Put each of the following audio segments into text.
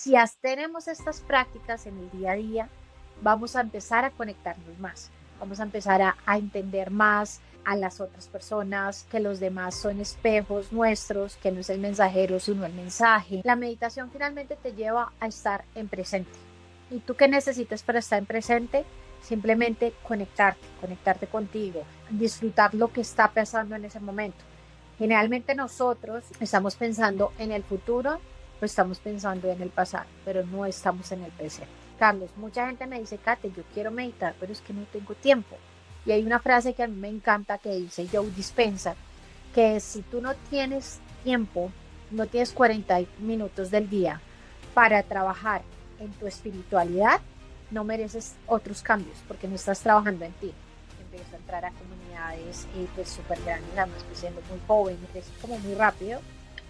Si tenemos estas prácticas en el día a día, vamos a empezar a conectarnos más, vamos a empezar a entender más a las otras personas, que los demás son espejos nuestros, que no es el mensajero, sino el mensaje. La meditación finalmente te lleva a estar en presente. ¿Y tú qué necesitas para estar en presente? Simplemente conectarte contigo, disfrutar lo que está pasando en ese momento. Generalmente nosotros estamos pensando en el futuro o estamos pensando en el pasado, pero no estamos en el presente. Carlos, mucha gente me dice, Kate, yo quiero meditar, pero es que no tengo tiempo. Y hay una frase que a mí me encanta que dice Joe Dispenza, que es, si tú no tienes tiempo, no tienes 40 minutos del día para trabajar en tu espiritualidad, no mereces otros cambios porque no estás trabajando en ti. Empiezo a entrar a comunidades pues súper grandes, además pues siendo muy joven, es como muy rápido.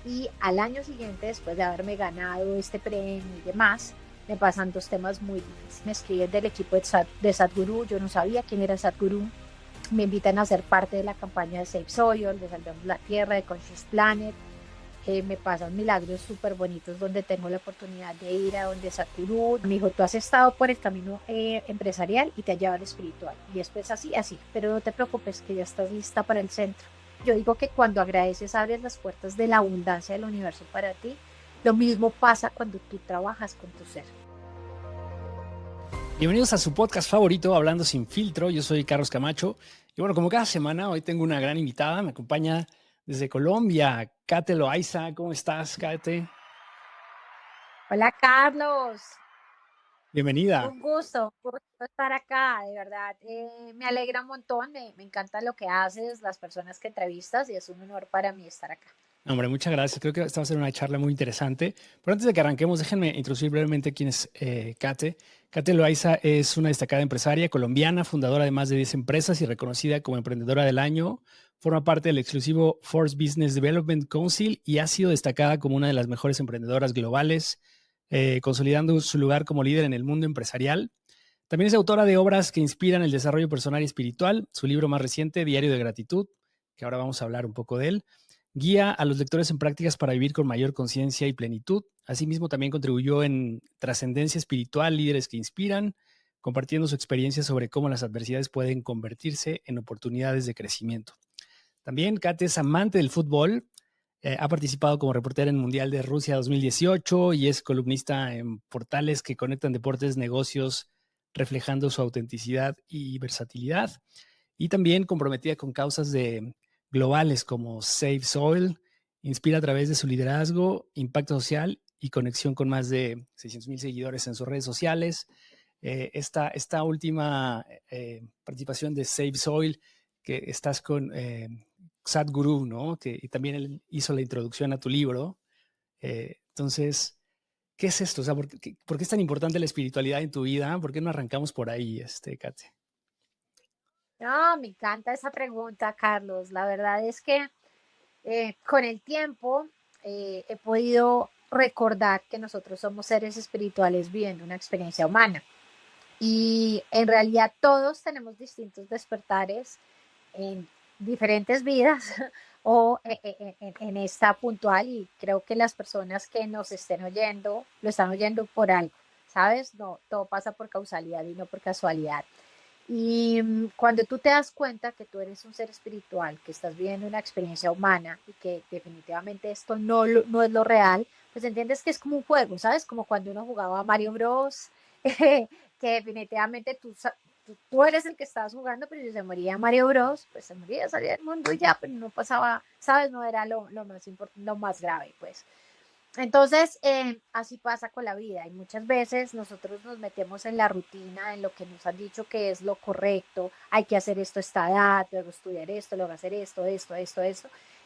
Y al año siguiente, después de haberme ganado este premio y demás, me pasan dos temas muy difíciles. Me escriben del equipo de Sadhguru, yo no sabía quién era Sadhguru. Me invitan a ser parte de la campaña de Save Soil, de Salvemos la Tierra, de Conscious Planet. Me pasan milagros súper bonitos donde tengo la oportunidad de ir a donde Sadhguru me dijo, tú has estado por el camino empresarial y te ha llevado al espiritual. Y después así, pero no te preocupes que ya estás lista para el centro. Yo digo que cuando agradeces abres las puertas de la abundancia del universo para ti. Lo mismo pasa cuando tú trabajas con tu ser. Bienvenidos a su podcast favorito, Hablando Sin Filtro. Yo soy Carlos Camacho. Y bueno, como cada semana, hoy tengo una gran invitada. Me acompaña desde Colombia, Kate Loaiza. ¿Cómo estás, Kate? Hola, Carlos. Bienvenida. Un gusto estar acá, de verdad. Me alegra un montón, me encanta lo que haces, las personas que entrevistas y es un honor para mí estar acá. Hombre, muchas gracias. Creo que esta va a ser una charla muy interesante. Pero antes de que arranquemos, déjenme introducir brevemente quién es Kate. Kate Loaiza es una destacada empresaria colombiana, fundadora de más de 10 empresas y reconocida como emprendedora del año. Forma parte del exclusivo Force Business Development Council y ha sido destacada como una de las mejores emprendedoras globales, consolidando su lugar como líder en el mundo empresarial. También es autora de obras que inspiran el desarrollo personal y espiritual. Su libro más reciente, Diario de Gratitud, que ahora vamos a hablar un poco de él, guía a los lectores en prácticas para vivir con mayor conciencia y plenitud. Asimismo, también contribuyó en Trascendencia Espiritual, Líderes que Inspiran, compartiendo su experiencia sobre cómo las adversidades pueden convertirse en oportunidades de crecimiento. También Kate es amante del fútbol, ha participado como reportera en el Mundial de Rusia 2018 y es columnista en portales que conectan deportes, negocios, reflejando su autenticidad y versatilidad. Y también comprometida con causas globales como Save Soil, inspira a través de su liderazgo, impacto social y conexión con más de 600,000 seguidores en sus redes sociales. Esta última participación de Save Soil, que estás con Sadhguru, ¿no? Y también él hizo la introducción a tu libro. Entonces, ¿qué es esto? O sea, ¿por qué es tan importante la espiritualidad en tu vida? ¿Por qué no arrancamos por ahí, Kate? No, me encanta esa pregunta, Carlos. La verdad es que con el tiempo he podido recordar que nosotros somos seres espirituales viviendo una experiencia humana. Y en realidad todos tenemos distintos despertares en diferentes vidas o en esta puntual y creo que las personas que nos estén oyendo lo están oyendo por algo, ¿sabes? No, todo pasa por causalidad y no por casualidad. Y cuando tú te das cuenta que tú eres un ser espiritual, que estás viviendo una experiencia humana y que definitivamente esto no es lo real, pues entiendes que es como un juego, ¿sabes? Como cuando uno jugaba a Mario Bros, que definitivamente tú eres el que estabas jugando, pero si se moría Mario Bros, pues se moría, salía del mundo y ya, pero no pasaba, ¿sabes? No era lo más importante, lo más grave, pues. Entonces, así pasa con la vida y muchas veces nosotros nos metemos en la rutina, en lo que nos han dicho que es lo correcto, hay que hacer esto a esta edad, luego estudiar esto, luego hacer esto,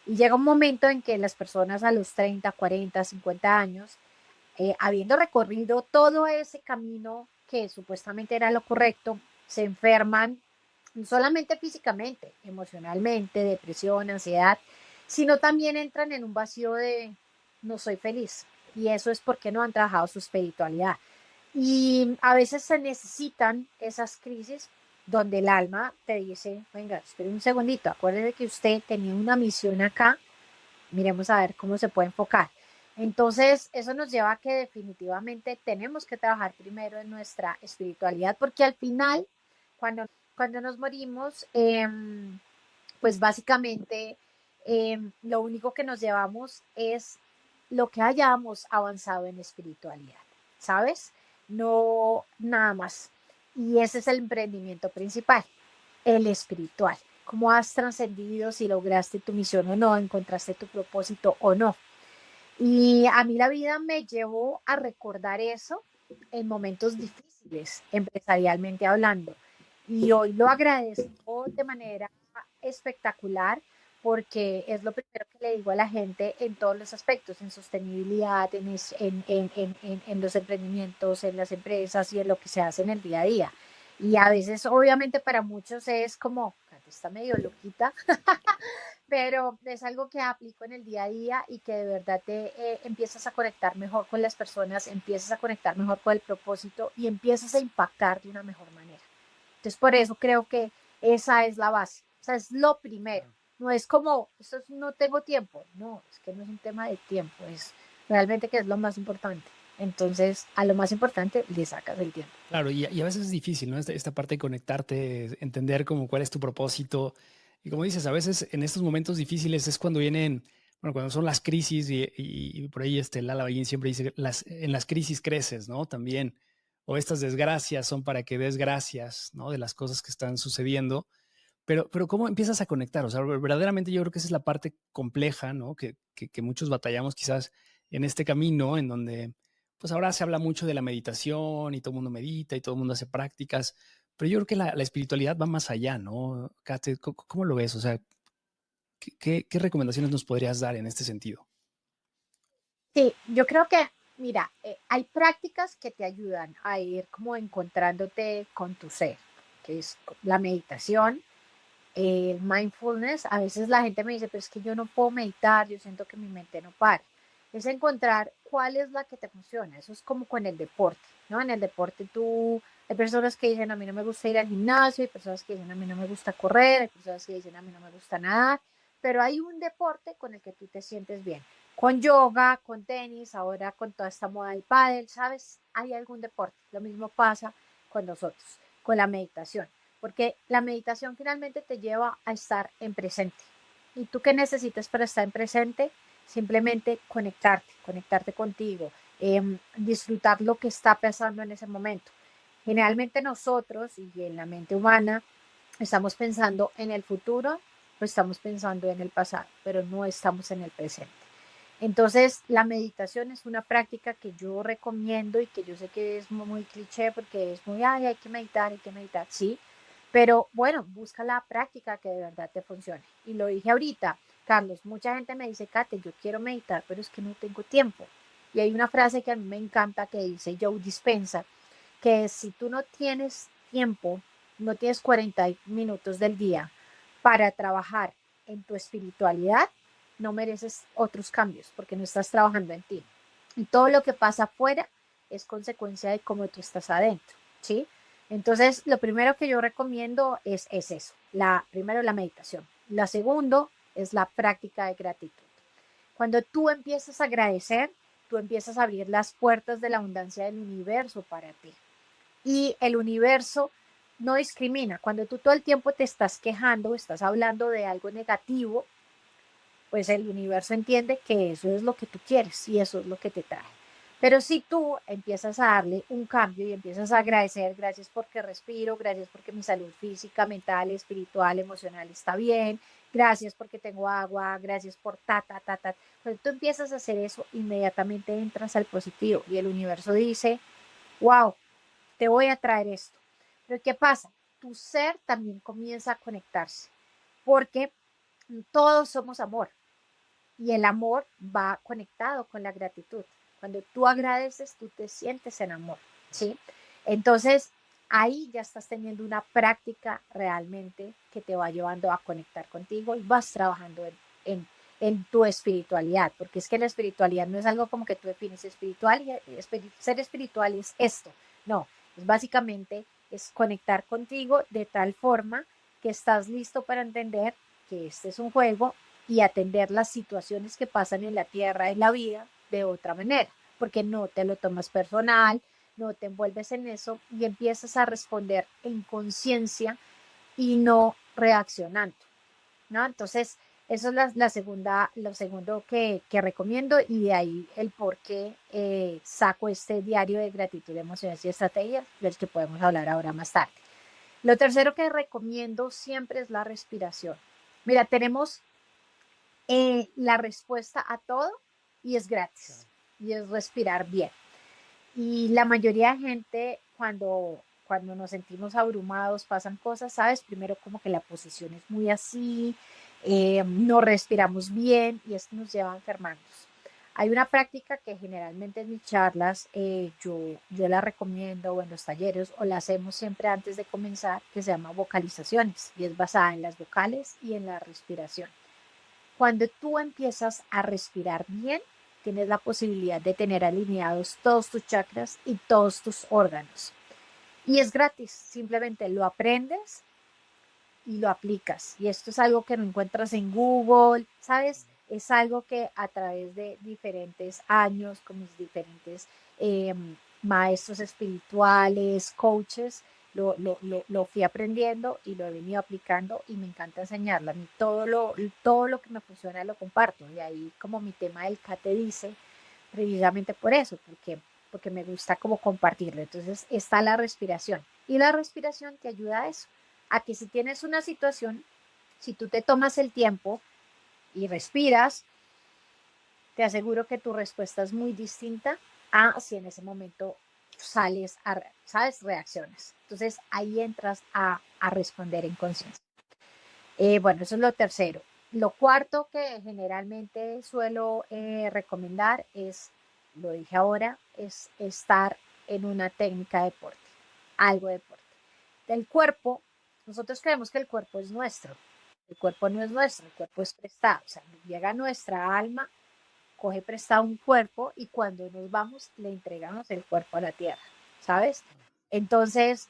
y llega un momento en que las personas a los 30, 40, 50 años, habiendo recorrido todo ese camino que supuestamente era lo correcto, se enferman no solamente físicamente, emocionalmente, depresión, ansiedad, sino también entran en un vacío de no soy feliz. Y eso es porque no han trabajado su espiritualidad. Y a veces se necesitan esas crisis donde el alma te dice, venga, espere un segundito, acuérdese que usted tenía una misión acá, miremos a ver cómo se puede enfocar. Entonces, eso nos lleva a que definitivamente tenemos que trabajar primero en nuestra espiritualidad, porque al final, cuando nos morimos, pues básicamente lo único que nos llevamos es lo que hayamos avanzado en espiritualidad, ¿sabes? No nada más. Y ese es el emprendimiento principal, el espiritual. Cómo has trascendido, si lograste tu misión o no, encontraste tu propósito o no. Y a mí la vida me llevó a recordar eso en momentos difíciles, empresarialmente hablando. Y hoy lo agradezco de manera espectacular porque es lo primero que le digo a la gente en todos los aspectos, en sostenibilidad, en los emprendimientos, en las empresas y en lo que se hace en el día a día. Y a veces, obviamente, para muchos es como, está medio loquita, pero es algo que aplico en el día a día y que de verdad te empiezas a conectar mejor con las personas, empiezas a conectar mejor con el propósito y empiezas a impactar de una mejor manera. Entonces, por eso creo que esa es la base, o sea, es lo primero. No es como, eso es, no tengo tiempo, no, es que no es un tema de tiempo, es realmente que es lo más importante. Entonces, a lo más importante le sacas el tiempo. Claro, y a veces es difícil, ¿no? Esta parte de conectarte, entender como cuál es tu propósito. Y como dices, a veces en estos momentos difíciles es cuando vienen, bueno, cuando son las crisis y por ahí Lala Ballín siempre dice, en las crisis creces, ¿no? También, o estas desgracias son para que des gracias, ¿no? De las cosas que están sucediendo. Pero ¿cómo empiezas a conectar? O sea, verdaderamente yo creo que esa es la parte compleja, ¿no? Que muchos batallamos quizás en este camino, en donde, pues ahora se habla mucho de la meditación y todo el mundo medita y todo el mundo hace prácticas, pero yo creo que la espiritualidad va más allá, ¿no? Kate, ¿cómo lo ves? O sea, ¿qué recomendaciones nos podrías dar en este sentido? Sí, yo creo que, mira, hay prácticas que te ayudan a ir como encontrándote con tu ser, que es la meditación, el mindfulness. A veces la gente me dice, pero es que yo no puedo meditar, yo siento que mi mente no para. Es encontrar cuál es la que te funciona. Eso es como con el deporte, ¿no? En el deporte hay personas que dicen, a mí no me gusta ir al gimnasio, hay personas que dicen, a mí no me gusta correr, hay personas que dicen, a mí no me gusta nadar, pero hay un deporte con el que tú te sientes bien. Con yoga, con tenis, ahora con toda esta moda del pádel, ¿sabes? Hay algún deporte. Lo mismo pasa con nosotros, con la meditación, porque la meditación finalmente te lleva a estar en presente. ¿Y tú qué necesitas para estar en presente? Simplemente conectarte contigo, disfrutar lo que está pasando en ese momento. Generalmente nosotros y en la mente humana estamos pensando en el futuro o estamos pensando en el pasado, pero no estamos en el presente. Entonces, la meditación es una práctica que yo recomiendo y que yo sé que es muy, muy cliché porque es muy, ay, hay que meditar, sí, pero bueno, busca la práctica que de verdad te funcione. Y lo dije ahorita, Carlos, mucha gente me dice, Kate, yo quiero meditar, pero es que no tengo tiempo. Y hay una frase que a mí me encanta que dice Joe Dispenza, que si tú no tienes tiempo, no tienes 40 minutos del día para trabajar en tu espiritualidad, no mereces otros cambios porque no estás trabajando en ti. Y todo lo que pasa afuera es consecuencia de cómo tú estás adentro, ¿sí? Entonces, lo primero que yo recomiendo es eso. Primero, la meditación. La segundo es la práctica de gratitud. Cuando tú empiezas a agradecer, tú empiezas a abrir las puertas de la abundancia del universo para ti. Y el universo no discrimina. Cuando tú todo el tiempo te estás quejando, estás hablando de algo negativo, pues el universo entiende que eso es lo que tú quieres y eso es lo que te trae. Pero si tú empiezas a darle un cambio y empiezas a agradecer, gracias porque respiro, gracias porque mi salud física, mental, espiritual, emocional está bien, gracias porque tengo agua, gracias por ta. Cuando tú empiezas a hacer eso, inmediatamente entras al positivo y el universo dice, wow, te voy a traer esto. Pero ¿qué pasa? Tu ser también comienza a conectarse porque todos somos amor y el amor va conectado con la gratitud. Cuando tú agradeces, tú te sientes en amor, ¿sí? Entonces, ahí ya estás teniendo una práctica realmente que te va llevando a conectar contigo y vas trabajando en tu espiritualidad, porque es que la espiritualidad no es algo como que tú defines espiritual y ser espiritual es esto, no, es básicamente es conectar contigo de tal forma que estás listo para entender que este es un juego y atender las situaciones que pasan en la tierra, en la vida, de otra manera, porque no te lo tomas personal, no te envuelves en eso y empiezas a responder en conciencia y no reaccionando, ¿no? Entonces, eso es la segunda, lo segundo que recomiendo y de ahí el por qué saco este diario de gratitud, emociones y estrategias, del que podemos hablar ahora más tarde. Lo tercero que recomiendo siempre es la respiración. Mira, tenemos la respuesta a todo y es gratis y es respirar bien. Y la mayoría de gente cuando nos sentimos abrumados pasan cosas, ¿sabes? Primero como que la posición es muy así, no respiramos bien y esto nos lleva a enfermarnos. Hay una práctica que generalmente en mis charlas yo la recomiendo o en los talleres o la hacemos siempre antes de comenzar que se llama vocalizaciones y es basada en las vocales y en la respiración. Cuando tú empiezas a respirar bien, tienes la posibilidad de tener alineados todos tus chakras y todos tus órganos. Y es gratis, simplemente lo aprendes y lo aplicas. Y esto es algo que no encuentras en Google, ¿sabes? Es algo que a través de diferentes años, con mis diferentes eh, maestros espirituales, coaches, lo fui aprendiendo y lo he venido aplicando y me encanta enseñarlo. A mí todo lo que me funciona lo comparto. Y ahí como mi tema del Kate dice, precisamente por eso, porque me gusta como compartirlo. Entonces está la respiración. Y la respiración te ayuda a eso, a que si tienes una situación, si tú te tomas el tiempo y respiras, te aseguro que tu respuesta es muy distinta a si en ese momento sales a, ¿sabes? Reacciones. Entonces ahí entras a responder en conciencia. Bueno, eso es lo tercero. Lo cuarto que generalmente suelo recomendar es, lo dije ahora, es estar en una técnica de deporte, algo de deporte. Del cuerpo, nosotros creemos que el cuerpo es nuestro. El cuerpo no es nuestro, el cuerpo es prestado. O sea, llega nuestra alma, coge prestado un cuerpo y cuando nos vamos le entregamos el cuerpo a la tierra, ¿sabes? Entonces,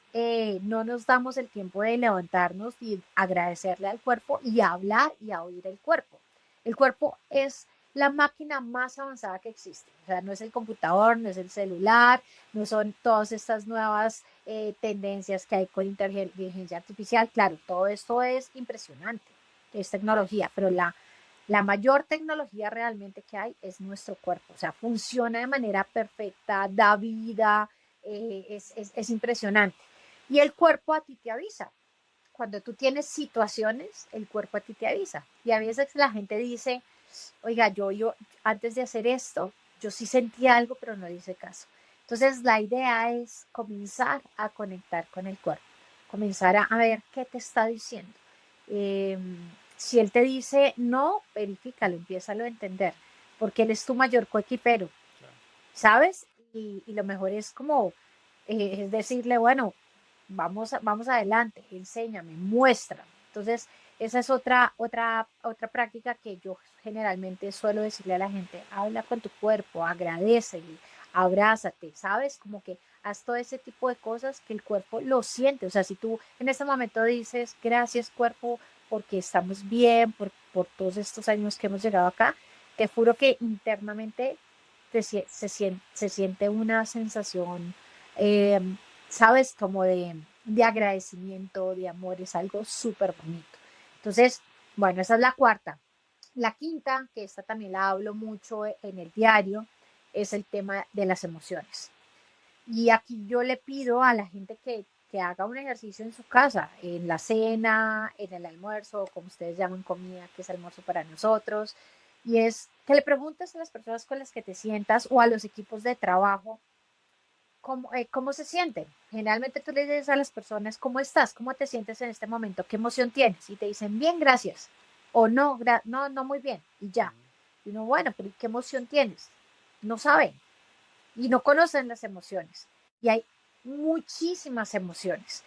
no nos damos el tiempo de levantarnos y agradecerle al cuerpo y hablar y a oír el cuerpo. El cuerpo es la máquina más avanzada que existe. O sea, no es el computador, no es el celular, no son todas estas nuevas tendencias que hay con inteligencia artificial. Claro, todo esto es impresionante, es tecnología, pero la mayor tecnología realmente que hay es nuestro cuerpo, o sea, funciona de manera perfecta, da vida, es impresionante. Y el cuerpo a ti te avisa. Cuando tú tienes situaciones, el cuerpo a ti te avisa. Y a veces la gente dice, oiga, yo antes de hacer esto, yo sí sentí algo, pero no le hice caso. Entonces, la idea es comenzar a conectar con el cuerpo, comenzar a ver qué te está diciendo. Eh, si él te dice no, verifícalo, empiézalo a entender, porque él es tu mayor coequipero, ¿sabes? Y lo mejor es como, es decirle, bueno, vamos adelante, enséñame, muéstrame. Entonces, esa es otra práctica que yo generalmente suelo decirle a la gente, habla con tu cuerpo, agradecele, abrázate, ¿sabes? Como que haz todo ese tipo de cosas que el cuerpo lo siente. O sea, si tú en este momento dices, gracias cuerpo, porque estamos bien, por todos estos años que hemos llegado acá, te juro que internamente se siente una sensación, eh, ¿sabes? Como de agradecimiento, de amor, es algo súper bonito. Entonces, bueno, esa es la cuarta. La quinta, que esta también la hablo mucho en el diario, es el tema de las emociones. Y aquí yo le pido a la gente que haga un ejercicio en su casa, en la cena, en el almuerzo, como ustedes llaman comida, que es almuerzo para nosotros, y es que le preguntes a las personas con las que te sientas o a los equipos de trabajo cómo se sienten. Generalmente tú le dices a las personas, ¿cómo estás? ¿Cómo te sientes en este momento? ¿Qué emoción tienes? Y te dicen, bien, gracias. O no, no muy bien. Y ya. Y uno, bueno, pero ¿qué emoción tienes? No saben y no conocen las emociones. Y hay muchísimas emociones.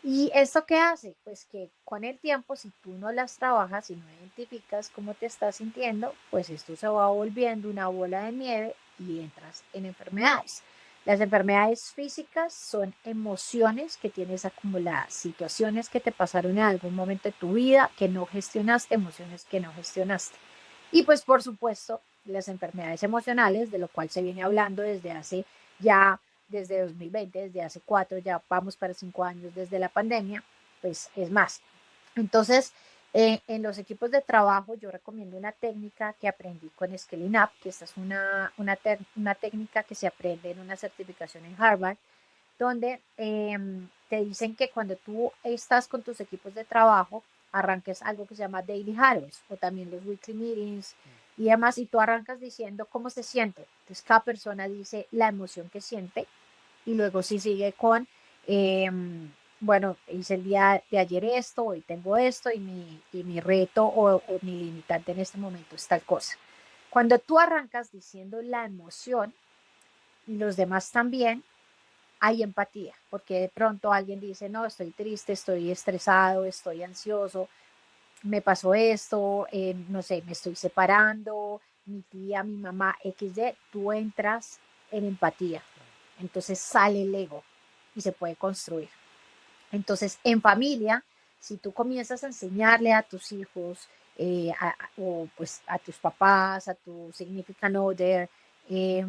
¿Y esto qué hace? Pues que con el tiempo, si tú no las trabajas y no identificas cómo te estás sintiendo, pues esto se va volviendo una bola de nieve y entras en enfermedades. Las enfermedades físicas son emociones que tienes acumuladas, situaciones que te pasaron en algún momento de tu vida que no gestionaste, emociones que no gestionaste. Y pues por supuesto, las enfermedades emocionales, de lo cual se viene hablando desde hace ya, desde 2020, desde hace 4, ya vamos para 5 años desde la pandemia, pues es más. Entonces, en los equipos de trabajo yo recomiendo una técnica que aprendí con Scaling Up, que esta es una técnica que se aprende en una certificación en Harvard, donde te dicen que cuando tú estás con tus equipos de trabajo, arranques algo que se llama daily huddles o también los weekly meetings y demás, y tú arrancas diciendo cómo se siente. Entonces cada persona dice la emoción que siente y luego sí sigue con, eh, bueno, hice el día de ayer esto, hoy tengo esto y mi reto o mi limitante en este momento es tal cosa. Cuando tú arrancas diciendo la emoción y los demás también, hay empatía, porque de pronto alguien dice, no, estoy triste, estoy estresado, estoy ansioso, me pasó esto, no sé, me estoy separando, mi tía, mi mamá, XD, tú entras en empatía. Entonces sale el ego y se puede construir. Entonces, en familia, si tú comienzas a enseñarle a tus hijos, o pues a tus papás, a tu significant other, eh,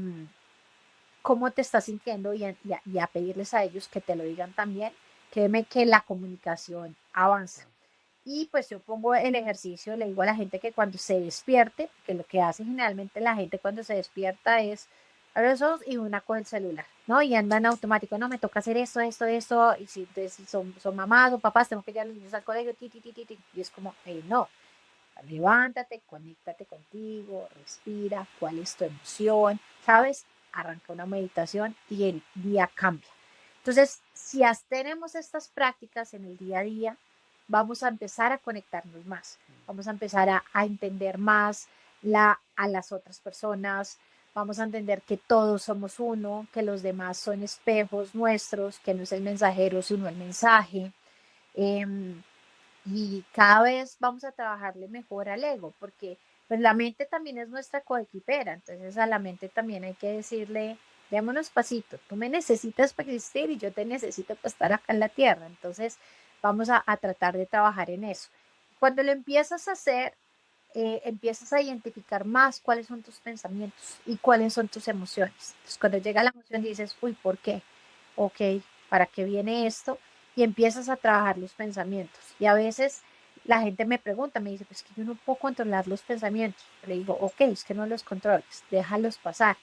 cómo te estás sintiendo y a pedirles a ellos que te lo digan también, créeme que la comunicación avanza. Y pues yo pongo el ejercicio, le digo a la gente que cuando se despierte, que lo que hace generalmente la gente cuando se despierta es abre los ojos y una con el celular, ¿no? Y andan automático, no, me toca hacer esto, esto, esto, y si son mamás o papás, tengo que llevar a los niños al colegio, y es como, no, levántate, conéctate contigo, respira, cuál es tu emoción, ¿sabes? Arranca una meditación y el día cambia. Entonces, si tenemos estas prácticas en el día a día, vamos a empezar a conectarnos más, vamos a empezar a entender más a las otras personas, vamos a entender que todos somos uno, que los demás son espejos nuestros, que no es el mensajero, sino el mensaje. Eh, y cada vez vamos a trabajarle mejor al ego, porque pues la mente también es nuestra coequipera, entonces a la mente también hay que decirle, démonos pasito, tú me necesitas para existir y yo te necesito para estar acá en la tierra, entonces vamos a tratar de trabajar en eso. Cuando lo empiezas a hacer, empiezas a identificar más cuáles son tus pensamientos y cuáles son tus emociones. Entonces cuando llega la emoción dices, uy, ¿por qué? Ok, ¿para qué viene esto? Y empiezas a trabajar los pensamientos. Y a veces la gente me pregunta, me dice, pues que yo no puedo controlar los pensamientos. Le digo, ok, es que no los controles, déjalos pasar.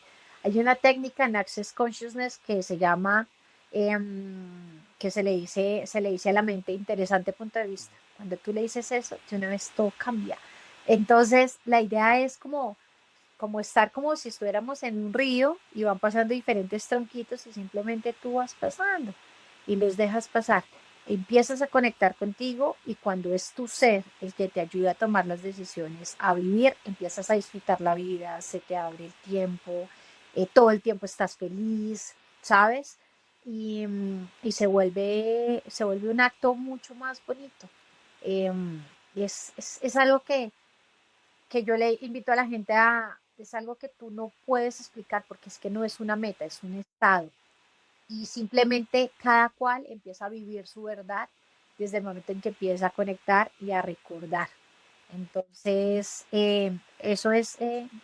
Hay una técnica en Access Consciousness que se llama, que se le dice a la mente interesante punto de vista. Cuando tú le dices eso, de una vez todo cambia. Entonces, la idea es como estar como si estuviéramos en un río y van pasando diferentes tronquitos y simplemente tú vas pasando y los dejas pasar. Empiezas a conectar contigo y cuando es tu ser el que te ayuda a tomar las decisiones, a vivir, empiezas a disfrutar la vida, se te abre el tiempo, todo el tiempo estás feliz, ¿sabes? Y se vuelve un acto mucho más bonito. Y es algo que yo le invito a la gente es algo que tú no puedes explicar porque es que no es una meta, es un estado. Y simplemente cada cual empieza a vivir su verdad desde el momento en que empieza a conectar y a recordar. Entonces, eso es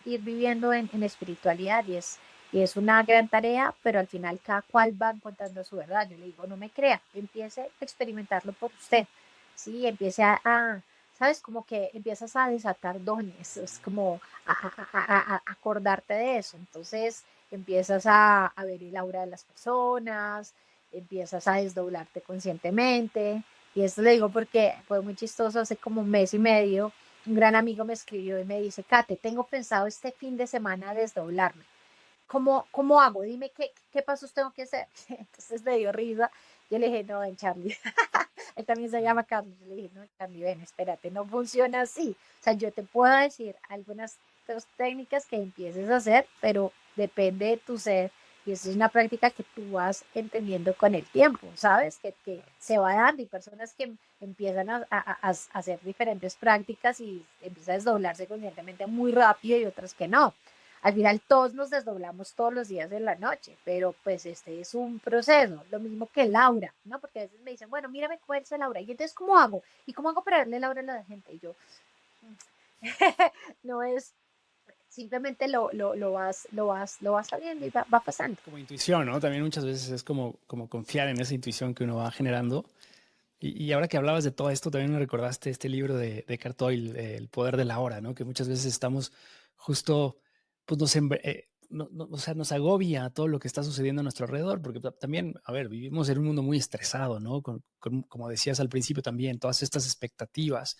ir viviendo en espiritualidad y es una gran tarea, pero al final cada cual va encontrando su verdad. Yo le digo, no me crea, empiece a experimentarlo por usted, ¿sí? Empiece ¿sabes? Como que empiezas a desatar dones, es como a acordarte de eso. Entonces, empiezas a ver el aura de las personas, empiezas a desdoblarte conscientemente. Y esto le digo porque fue muy chistoso, hace como un mes y medio, un gran amigo me escribió y me dice, Kate, tengo pensado este fin de semana desdoblarme. ¿Cómo hago? Dime qué pasos tengo que hacer. Entonces me dio risa. Yo le dije, no, ven, Charlie. Él también se llama Carlos. Yo le dije, no, Charlie, ven, espérate, no funciona así. O sea, yo te puedo decir algunas técnicas que empieces a hacer, pero depende de tu ser. Y eso es una práctica que tú vas entendiendo con el tiempo, ¿sabes? Que se va dando y personas que empiezan a hacer diferentes prácticas y empiezan a desdoblarse conscientemente muy rápido y otras que no. Al final todos nos desdoblamos todos los días de la noche, pero pues este es un proceso, lo mismo que Laura, ¿no? Porque a veces me dicen, bueno, mírame cómo es Laura, y entonces, ¿cómo hago? ¿Y cómo hago para darle Laura a la gente? Y yo, no es, simplemente lo vas sabiendo y va pasando. Como intuición, ¿no? También muchas veces es como confiar en esa intuición que uno va generando. Y ahora que hablabas de todo esto, también me recordaste este libro de Eckhart Tolle, El poder de la hora, ¿no? Que muchas veces estamos justo, pues o sea, nos agobia todo lo que está sucediendo a nuestro alrededor, porque también, a ver, vivimos en un mundo muy estresado, ¿no? Como decías al principio también, todas estas expectativas,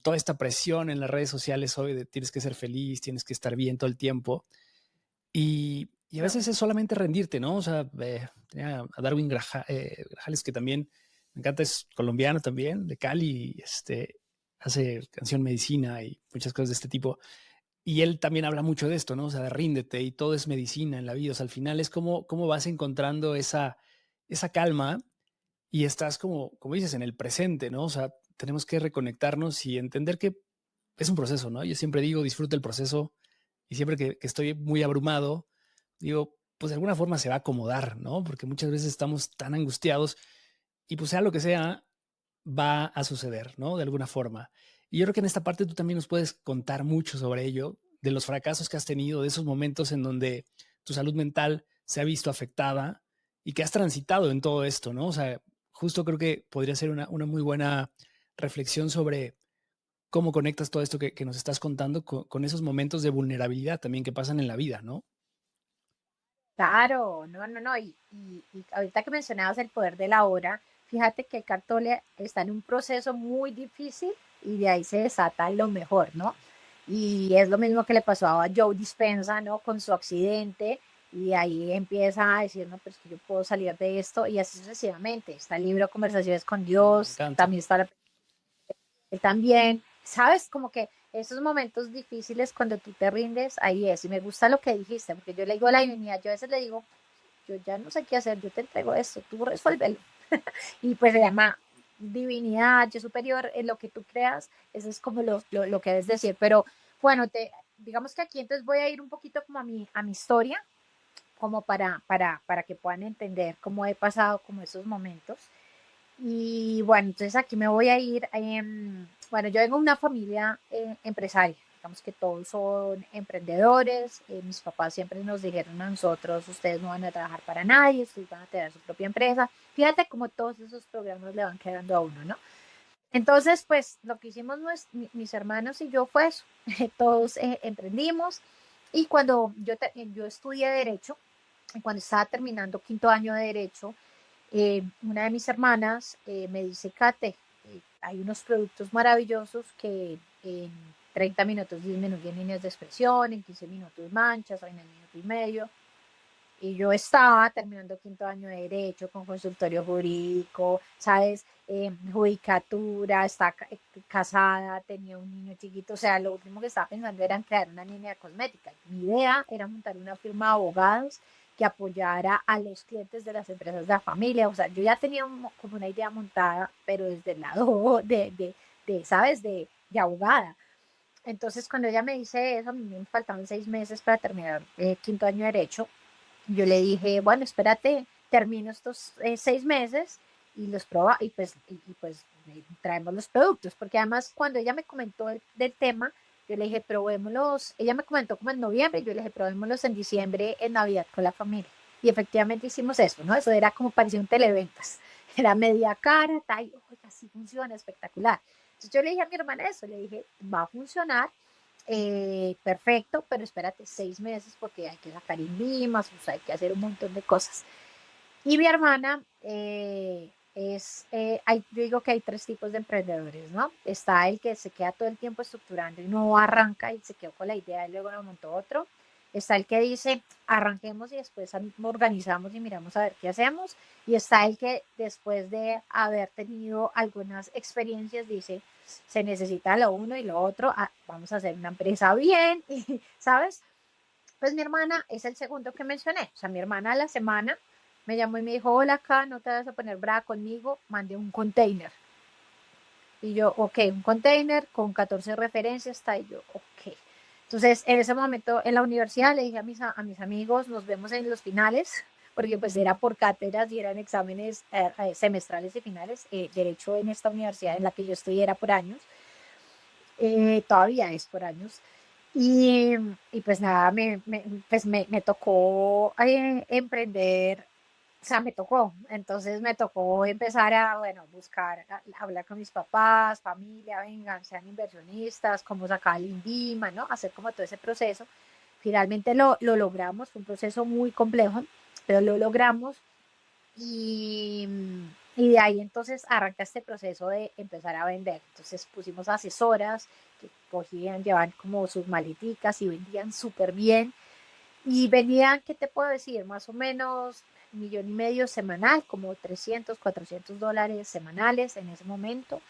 toda esta presión en las redes sociales hoy de tienes que ser feliz, tienes que estar bien todo el tiempo. Y a No. veces es solamente rendirte, ¿no? O sea, tenía a Darwin Grajales, que también me encanta, es colombiano también, de Cali, hace canción medicina y muchas cosas de este tipo. Y él también habla mucho de esto, ¿no? O sea, de ríndete y todo es medicina en la vida. O sea, al final es como vas encontrando esa calma y estás como dices, en el presente, ¿no? O sea, tenemos que reconectarnos y entender que es un proceso, ¿no? Yo siempre digo, disfruta el proceso y siempre que estoy muy abrumado, digo, pues de alguna forma se va a acomodar, ¿no? Porque muchas veces estamos tan angustiados y pues sea lo que sea, va a suceder, ¿no? De alguna forma. Y yo creo que en esta parte tú también nos puedes contar mucho sobre ello, de los fracasos que has tenido, de esos momentos en donde tu salud mental se ha visto afectada y que has transitado en todo esto, ¿no? O sea, justo creo que podría ser una muy buena reflexión sobre cómo conectas todo esto que nos estás contando con esos momentos de vulnerabilidad también que pasan en la vida, ¿no? Claro, no, no, no. Y ahorita que mencionabas el poder de la hora, fíjate que Eckhart Tolle está en un proceso muy difícil y de ahí se desata lo mejor, ¿no? Y es lo mismo que le pasó a Joe Dispenza, ¿no? Con su accidente y de ahí empieza a decir, no, pues que yo puedo salir de esto y así sucesivamente. Está el libro Conversaciones con Me Dios, encanta. también está él también, ¿sabes? Como que esos momentos difíciles cuando tú te rindes, ahí es. Y me gusta lo que dijiste, porque yo le digo a la divinidad, yo a veces le digo, yo ya no sé qué hacer, yo te entrego esto, tú resuélvelo. Y pues se llama divinidad, yo superior, en lo que tú creas, eso es como lo que debes decir. Pero bueno, digamos que aquí entonces voy a ir un poquito como a mi historia, como para que puedan entender cómo he pasado como esos momentos. Y bueno, entonces aquí me voy a ir. Bueno, yo vengo de una familia empresaria. Digamos que todos son emprendedores. Mis papás siempre nos dijeron a nosotros, ustedes no van a trabajar para nadie, ustedes van a tener su propia empresa. Fíjate cómo todos esos programas le van quedando a uno, ¿no? Entonces, pues lo que hicimos mis hermanos y yo fue eso. Todos emprendimos. Y cuando yo estudié Derecho, cuando estaba terminando quinto año de Derecho, una de mis hermanas me dice, Kate, hay unos productos maravillosos que en 30 minutos disminuyen líneas de expresión, en 15 minutos manchas, en el minuto y medio. Y yo estaba terminando quinto año de Derecho con consultorio jurídico, ¿sabes? Judicatura, estaba casada, tenía un niño chiquito, o sea, lo último que estaba pensando era en crear una línea de cosmética. Mi idea era montar una firma de abogados que apoyara a los clientes de las empresas de la familia, o sea, yo ya tenía como una idea montada, pero desde el lado ¿sabes? De abogada. Entonces, cuando ella me dice eso, a mí me faltaban 6 meses para terminar quinto año de Derecho. Yo le dije, bueno, espérate, termino estos 6 meses y los proba y pues traemos los productos, porque además cuando ella me comentó del tema, yo le dije, probémoslos, ella me comentó como en noviembre, yo le dije, probémoslos en diciembre, en Navidad con la familia. Y efectivamente hicimos eso, ¿no? Eso era como parecía un televentas. Era media cara, tal, oiga, sí funciona, espectacular. Entonces yo le dije a mi hermana eso, le dije, va a funcionar, perfecto, pero espérate 6 meses porque hay que sacar INVIMAS, o sea, hay que hacer un montón de cosas. Y mi hermana yo digo que hay tres tipos de emprendedores, ¿no? Está el que se queda todo el tiempo estructurando y no arranca y se quedó con la idea y luego lo montó otro. Está el que dice, arranquemos y después organizamos y miramos a ver qué hacemos. Y está el que después de haber tenido algunas experiencias dice, se necesita lo uno y lo otro, vamos a hacer una empresa bien, y, ¿sabes? Pues mi hermana es el segundo que mencioné. O sea, mi hermana a la semana me llamó y me dijo, hola, acá, no te vas a poner brava conmigo, mandé un container. Y yo, ok, un container con 14 referencias, está, y yo, ok. Entonces, en ese momento en la universidad le dije a mis amigos, nos vemos en los finales, porque pues era por cátedras y eran exámenes semestrales y finales. Derecho en esta universidad en la que yo estoy era por años, todavía es por años. Y, y pues nada, me tocó emprender, o sea, me tocó. Entonces me tocó empezar a, bueno, buscar, hablar con mis papás, familia, vengan, sean inversionistas, cómo sacar el INVIMA, ¿no? Hacer como todo ese proceso. Finalmente lo logramos, fue un proceso muy complejo, pero lo logramos. Y, y de ahí entonces arranca este proceso de empezar a vender. Entonces pusimos asesoras que cogían, llevaban como sus maleticas y vendían súper bien. Y vendían, ¿qué te puedo decir? Más o menos 1,5 millones semanal, como 300, $400 semanales en ese momento.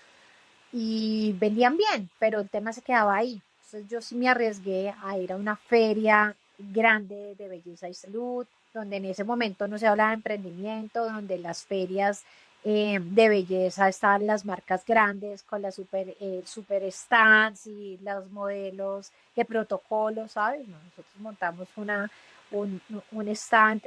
Y vendían bien, pero el tema se quedaba ahí. Entonces yo sí me arriesgué a ir a una feria grande de belleza y salud, donde en ese momento no se hablaba de emprendimiento, donde las ferias de belleza estaban las marcas grandes con las super stands y los modelos de protocolo, ¿sabes? No, nosotros montamos un stand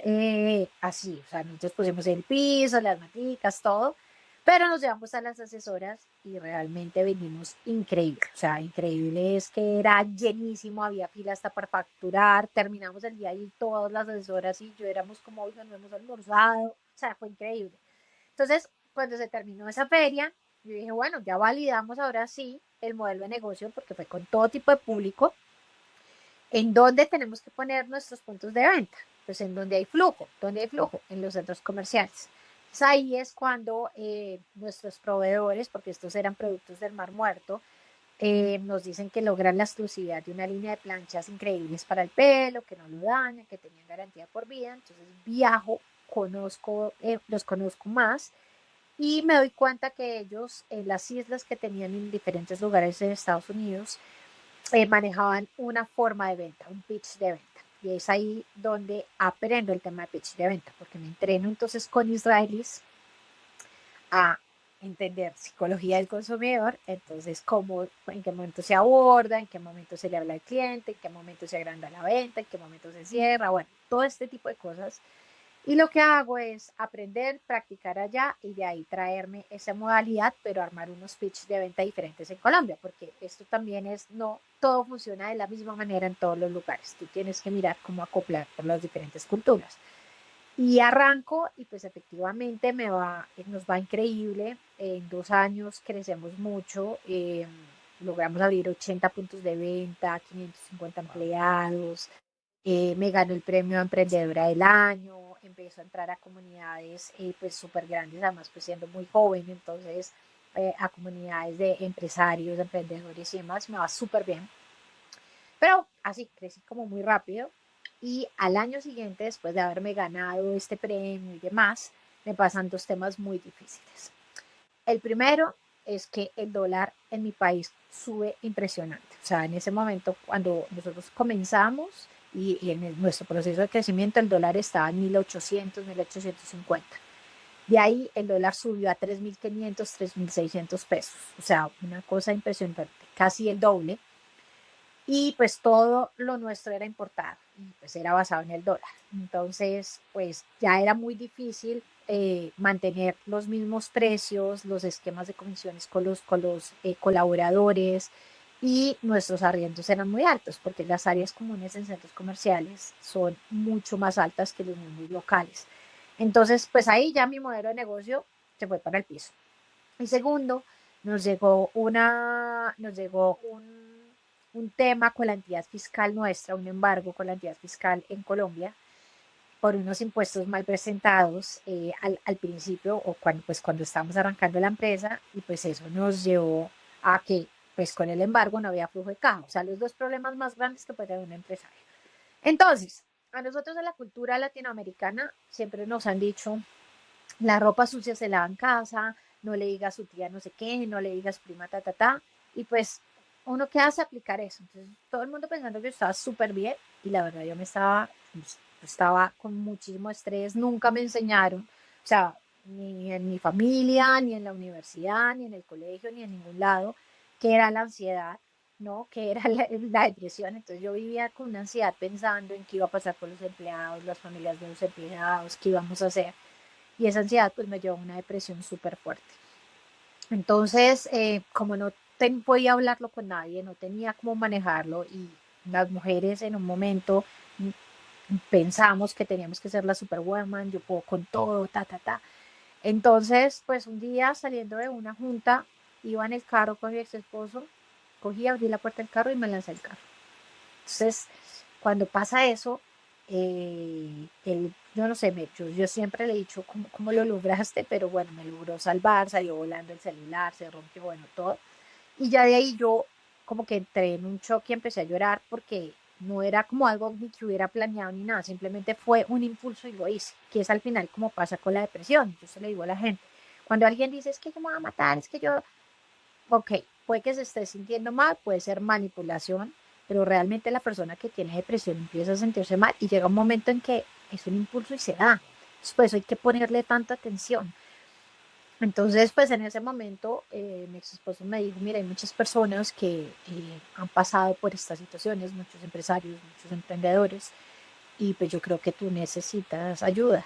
así, o sea, nosotros pusimos el piso, las maticas, todo, pero nos llevamos a las asesoras y realmente venimos increíble. O sea, increíble es que era llenísimo, había fila hasta para facturar. Terminamos el día y todas las asesoras y yo éramos como, oiga, no hemos almorzado. O sea, fue increíble. Entonces, cuando se terminó esa feria, yo dije, bueno, ya validamos ahora sí el modelo de negocio porque fue con todo tipo de público en donde tenemos que poner nuestros puntos de venta, pues en donde hay flujo, en los centros comerciales. Entonces ahí es cuando nuestros proveedores, porque estos eran productos del Mar Muerto, nos dicen que logran la exclusividad de una línea de planchas increíbles para el pelo, que no lo dañan, que tenían garantía por vida. Entonces viajo, los conozco más y me doy cuenta que ellos en las islas que tenían en diferentes lugares de Estados Unidos manejaban una forma de venta, un pitch de venta. Y es ahí donde aprendo el tema de pitch de venta, porque me entreno entonces con israelíes a entender psicología del consumidor, entonces cómo, en qué momento se aborda, en qué momento se le habla al cliente, en qué momento se agranda la venta, en qué momento se cierra, bueno, todo este tipo de cosas. Y lo que hago es aprender, practicar allá y de ahí traerme esa modalidad, pero armar unos pitch de venta diferentes en Colombia, porque esto también es, no todo funciona de la misma manera en todos los lugares. Tú tienes que mirar cómo acoplar por las diferentes culturas. Y arranco y pues efectivamente nos va increíble. En 2 años crecemos mucho. Logramos abrir 80 puntos de venta, 550 empleados. Me ganó el premio a Emprendedora del Año, empezó a entrar a comunidades pues súper grandes, además pues siendo muy joven, entonces a comunidades de empresarios, emprendedores y demás, me va súper bien. Pero así, crecí como muy rápido y al año siguiente, después de haberme ganado este premio y demás, me pasan dos temas muy difíciles. El primero es que el dólar en mi país sube impresionante. O sea, en ese momento, cuando nosotros comenzamos y en nuestro proceso de crecimiento, el dólar estaba en 1,800, 1,850. De ahí el dólar subió a 3,500, 3,600 pesos. O sea, una cosa impresionante, casi el doble. Y pues todo lo nuestro era importado y pues era basado en el dólar. Entonces, pues ya era muy difícil mantener los mismos precios, los esquemas de comisiones con los colaboradores y nuestros arriendos eran muy altos porque las áreas comunes en centros comerciales son mucho más altas que los mismos locales. Entonces, pues ahí ya mi modelo de negocio se fue para el piso. Y segundo, nos llegó un tema con la entidad fiscal nuestra, un embargo con la entidad fiscal en Colombia por unos impuestos mal presentados al principio o cuando estábamos arrancando la empresa y pues eso nos llevó a que pues con el embargo no había flujo de caja, o sea, los dos problemas más grandes que puede tener un empresario. Entonces, a nosotros en la cultura latinoamericana siempre nos han dicho la ropa sucia se lava en casa, no le diga a su tía no sé qué, no le diga a su prima ta, ta, ta. Y pues uno que hace aplicar eso. Entonces todo el mundo pensando que yo estaba súper bien y la verdad yo estaba con muchísimo estrés, nunca me enseñaron, o sea, ni en mi familia, ni en la universidad, ni en el colegio, ni en ningún lado, que era la ansiedad, ¿no? Que era la depresión. Entonces yo vivía con una ansiedad pensando en qué iba a pasar con los empleados, las familias de los empleados, qué íbamos a hacer y esa ansiedad pues me llevó a una depresión súper fuerte. Entonces, como no podía hablarlo con nadie, no tenía cómo manejarlo y las mujeres en un momento pensamos que teníamos que ser la superwoman, yo puedo con todo, ta, ta, ta. Entonces, pues un día saliendo de una junta, iba en el carro con mi ex esposo, cogí, abrí la puerta del carro y me lancé al carro. Entonces, cuando pasa eso, yo no sé, yo siempre le he dicho cómo lo lograste, pero bueno, me logró salvar, salió volando el celular, se rompió, bueno, todo. Y ya de ahí yo como que entré en un shock y empecé a llorar porque no era como algo ni que hubiera planeado ni nada, simplemente fue un impulso y lo hice, que es al final como pasa con la depresión. Yo se lo digo a la gente. Cuando alguien dice, es que yo me voy a matar, es que yo, ok, puede que se esté sintiendo mal, puede ser manipulación, pero realmente la persona que tiene depresión empieza a sentirse mal y llega un momento en que es un impulso y se da. Después hay que ponerle tanta atención. Entonces, pues en ese momento mi ex esposo me dijo, mira, hay muchas personas que han pasado por estas situaciones, muchos empresarios, muchos emprendedores, y pues yo creo que tú necesitas ayuda.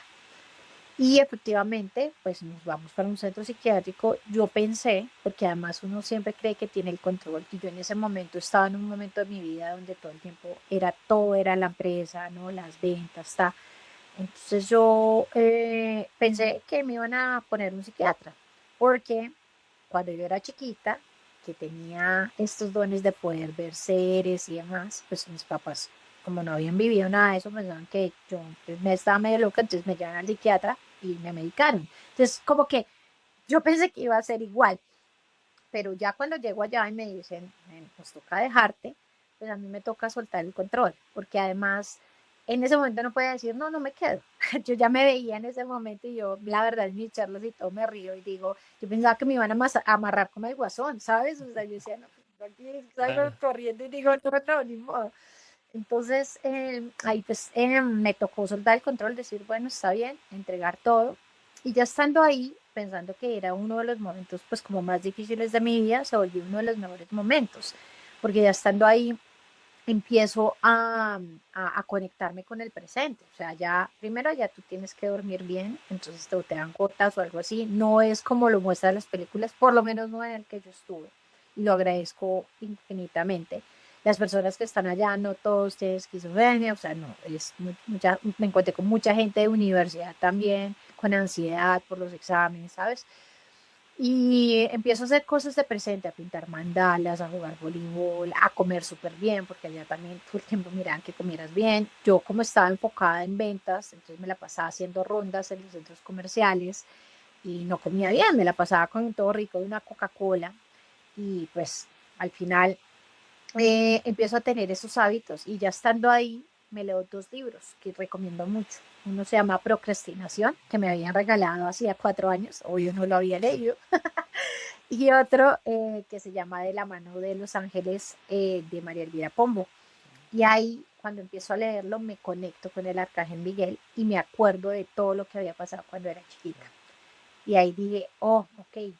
Y efectivamente, pues nos vamos para un centro psiquiátrico. Yo pensé, porque además uno siempre cree que tiene el control, y yo en ese momento estaba en un momento de mi vida donde todo el tiempo era todo, era la empresa, ¿no? Las ventas, está. Entonces yo pensé que me iban a poner un psiquiatra, porque cuando yo era chiquita, que tenía estos dones de poder ver seres y demás, pues mis papás, como no habían vivido nada de eso, pensaban que yo pues, me estaba medio loca, entonces me llevaron al psiquiatra y me medicaron. Entonces, como que yo pensé que iba a ser igual, pero ya cuando llego allá y me dicen, pues toca dejarte, pues a mí me toca soltar el control, porque además en ese momento no podía decir, no, no me quedo. Yo ya me veía en ese momento y yo, la verdad, en mis charlas y todo me río y digo, yo pensaba que me iban a amarrar como el guasón, ¿sabes? O sea, yo decía, no, pues, aquí salgo Claro. corriendo y digo, no, no, ni modo. Entonces, ahí pues me tocó soltar el control, decir, bueno, está bien, entregar todo. Y ya estando ahí, pensando que era uno de los momentos pues como más difíciles de mi vida, se volvió uno de los mejores momentos, porque ya estando ahí empiezo a conectarme con el presente. O sea, ya primero ya tú tienes que dormir bien, entonces te dan gotas o algo así. No es como lo muestran las películas, por lo menos no en el que yo estuve. Y lo agradezco infinitamente. Las personas que están allá, no todos tienen esquizofrenia, o sea, no, mucha, me encontré con mucha gente de universidad también, con ansiedad por los exámenes, ¿sabes? Y empiezo a hacer cosas de presente, a pintar mandalas, a jugar voleibol, a comer súper bien, porque allá también todo el tiempo miraban que comieras bien. Yo como estaba enfocada en ventas, entonces me la pasaba haciendo rondas en los centros comerciales y no comía bien, me la pasaba con todo rico de una Coca-Cola y pues al final empiezo a tener esos hábitos y ya estando ahí me leo dos libros que recomiendo mucho. Uno se llama Procrastinación, que me habían regalado hacía 4 años, hoy yo no lo había leído, y otro que se llama De la mano de los ángeles de María Elvira Pombo. Y ahí, cuando empiezo a leerlo, me conecto con el arcángel Miguel y me acuerdo de todo lo que había pasado cuando era chiquita. Y ahí dije, oh, ok,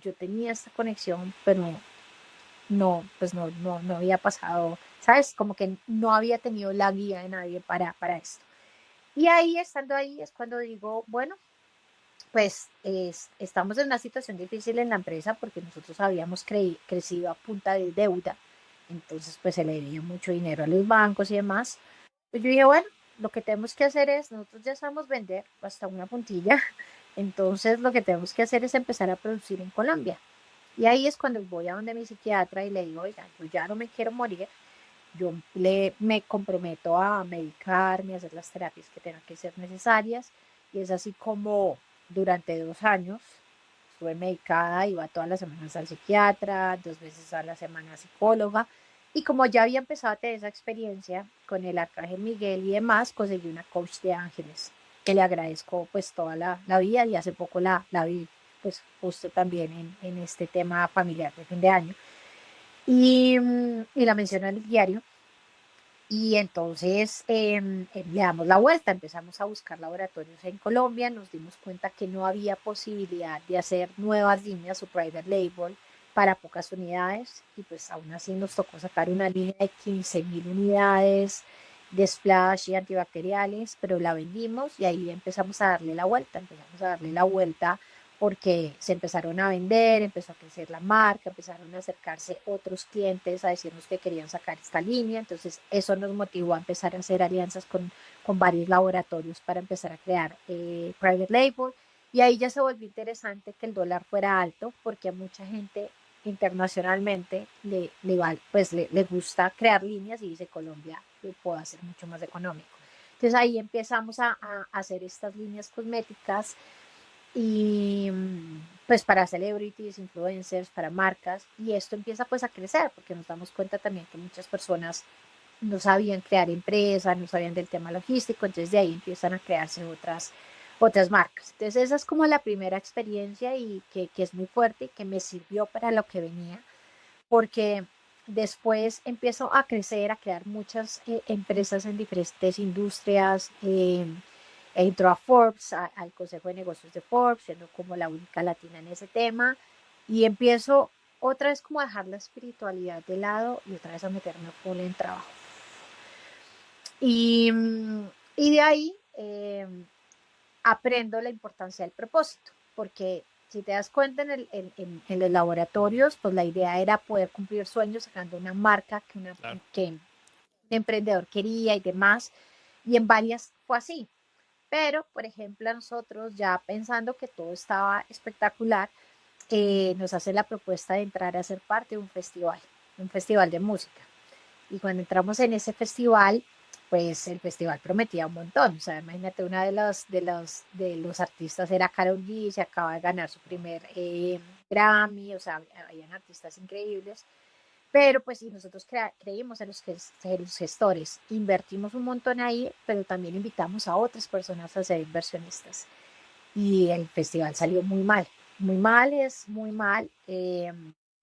yo tenía esta conexión, pero no, pues no había pasado, ¿sabes? Como que no había tenido la guía de nadie para esto. Y ahí, estando ahí, es cuando digo, bueno, pues estamos en una situación difícil en la empresa porque nosotros habíamos crecido a punta de deuda, entonces pues se le debía mucho dinero a los bancos y demás. Pues yo dije, bueno, lo que tenemos que hacer es, nosotros ya sabemos vender hasta una puntilla, entonces lo que tenemos que hacer es empezar a producir en Colombia. Y ahí es cuando voy a donde mi psiquiatra y le digo, oiga, yo ya no me quiero morir, me comprometo a medicarme, a hacer las terapias que tengan que ser necesarias. Y es así como durante 2 años estuve medicada, iba todas las semanas al psiquiatra, 2 veces a la semana a psicóloga. Y como ya había empezado a tener esa experiencia con el arcángel Miguel y demás, conseguí una coach de ángeles, que le agradezco pues toda la vida y hace poco la vi pues justo también en este tema familiar de fin de año. Y la menciono en el diario. Y entonces le damos la vuelta, empezamos a buscar laboratorios en Colombia, nos dimos cuenta que no había posibilidad de hacer nuevas líneas o private label para pocas unidades y pues aún así nos tocó sacar una línea de 15.000 unidades de splash y antibacteriales, pero la vendimos y ahí empezamos a darle la vuelta, empezamos a darle la vuelta porque se empezaron a vender, empezó a crecer la marca, empezaron a acercarse otros clientes a decirnos que querían sacar esta línea, entonces eso nos motivó a empezar a hacer alianzas con varios laboratorios para empezar a crear private label, y ahí ya se volvió interesante que el dólar fuera alto, porque a mucha gente internacionalmente le gusta crear líneas y dice Colombia lo puedo hacer mucho más económico. Entonces ahí empezamos a hacer estas líneas cosméticas y pues para celebrities, influencers, para marcas, y esto empieza pues a crecer porque nos damos cuenta también que muchas personas no sabían crear empresas, no sabían del tema logístico, entonces de ahí empiezan a crearse otras marcas. Entonces esa es como la primera experiencia y que es muy fuerte y que me sirvió para lo que venía, porque después empiezo a crecer, a crear muchas empresas en diferentes industrias. Entró a Forbes, al Consejo de Negocios de Forbes, siendo como la única latina en ese tema, y empiezo otra vez como a dejar la espiritualidad de lado y otra vez a meterme full en trabajo. Y, y de ahí aprendo la importancia del propósito, porque si te das cuenta en los laboratorios, pues la idea era poder cumplir sueños sacando una marca Claro. que un emprendedor quería y demás, y en varias fue así. Pero, por ejemplo, a nosotros ya pensando que todo estaba espectacular, nos hace la propuesta de entrar a ser parte de un festival de música. Y cuando entramos en ese festival, pues el festival prometía un montón. O sea, imagínate, una de los artistas era Karol G, se acaba de ganar su primer Grammy, o sea, habían artistas increíbles. Pero pues sí, nosotros creímos en los gestores, invertimos un montón ahí, pero también invitamos a otras personas a ser inversionistas. Y el festival salió muy mal, es muy mal.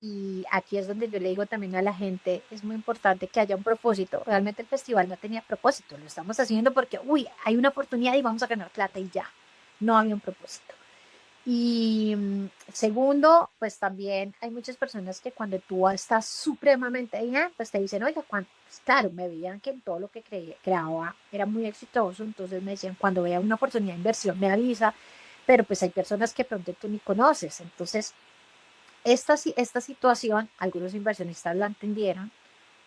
Y aquí es donde yo le digo también a la gente, es muy importante que haya un propósito. Realmente el festival no tenía propósito, lo estamos haciendo porque, uy, hay una oportunidad y vamos a ganar plata y ya. No había un propósito. Y segundo, pues también hay muchas personas que cuando tú estás supremamente bien, pues te dicen, oiga, pues claro, me veían que en todo lo que creaba era muy exitoso, entonces me decían, cuando vea una oportunidad de inversión me avisa, pero pues hay personas que pronto tú ni conoces. Entonces, esta situación, algunos inversionistas la entendieron,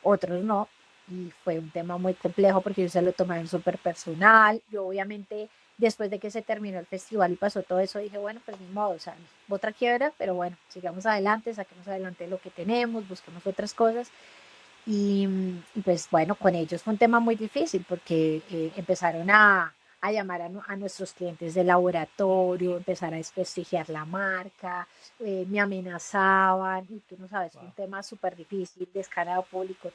otros no, y fue un tema muy complejo porque ellos se lo tomaron súper personal. Yo obviamente, después de que se terminó el festival y pasó todo eso, dije, bueno, pues ni modo, o sea, otra quiebra, pero bueno, sigamos adelante, saquemos adelante lo que tenemos, busquemos otras cosas. Y pues bueno, con ellos fue un tema muy difícil porque empezaron a llamar a nuestros clientes de laboratorio, empezar a desprestigiar la marca, me amenazaban, y tú no sabes, fue un Wow. tema súper difícil, descarado público,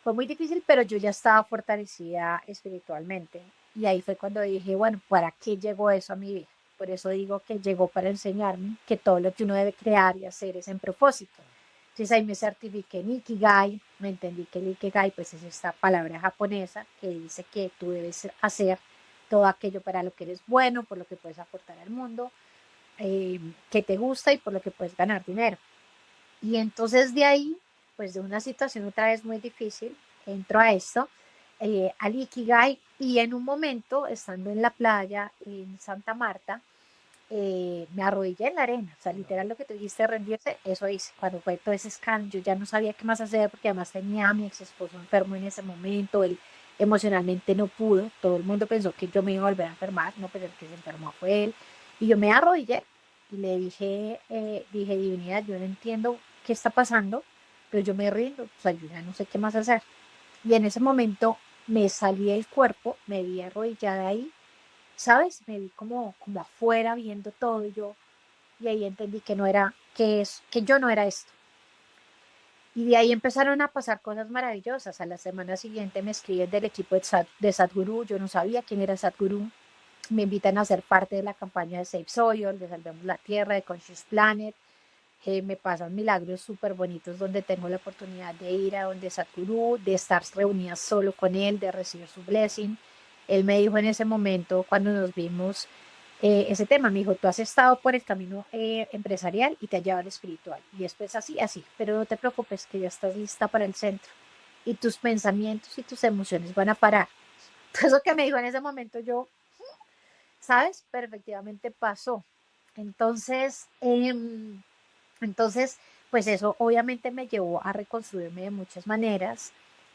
fue muy difícil, pero yo ya estaba fortalecida espiritualmente. Y ahí fue cuando dije, bueno, ¿para qué llegó eso a mi vida? Por eso digo que llegó para enseñarme que todo lo que uno debe crear y hacer es en propósito. Entonces ahí me certifiqué en Ikigai, me entendí que el Ikigai pues es esta palabra japonesa que dice que tú debes hacer todo aquello para lo que eres bueno, por lo que puedes aportar al mundo, que te gusta y por lo que puedes ganar dinero. Y entonces de ahí, pues de una situación otra vez muy difícil, entro a esto, al Ikigai, y en un momento, estando en la playa en Santa Marta, me arrodillé en la arena, o sea, literal lo que tú dijiste, rendirse, eso hice. Cuando fue todo ese escándalo, yo ya no sabía qué más hacer porque además tenía a mi ex esposo enfermo en ese momento, él emocionalmente no pudo, todo el mundo pensó que yo me iba a volver a enfermar, no, pero el que se enfermó fue él, y yo me arrodillé y le dije, divinidad, yo no entiendo qué está pasando, pero yo me rindo, o sea, yo ya no sé qué más hacer. Y en ese momento me salí del cuerpo, me vi arrodillada ahí, ¿sabes? Me vi como afuera viendo todo y ahí entendí que no era, que yo no era esto. Y de ahí empezaron a pasar cosas maravillosas. A la semana siguiente me escriben del equipo de Sadhguru, yo no sabía quién era Sadhguru. Me invitan a ser parte de la campaña de Save Soil, de Salvemos la Tierra, de Conscious Planet. Me pasan milagros súper bonitos donde tengo la oportunidad de ir a donde Sadhguru, de estar reunida solo con él, de recibir su blessing. Él me dijo en ese momento, cuando nos vimos, ese tema, me dijo, tú has estado por el camino empresarial y te ha llevado al espiritual. Y después así, así, pero no te preocupes que ya estás lista para el centro. Y tus pensamientos y tus emociones van a parar. Eso que me dijo en ese momento yo, ¿sabes? Pero efectivamente pasó. Entonces, entonces, pues eso obviamente me llevó a reconstruirme de muchas maneras,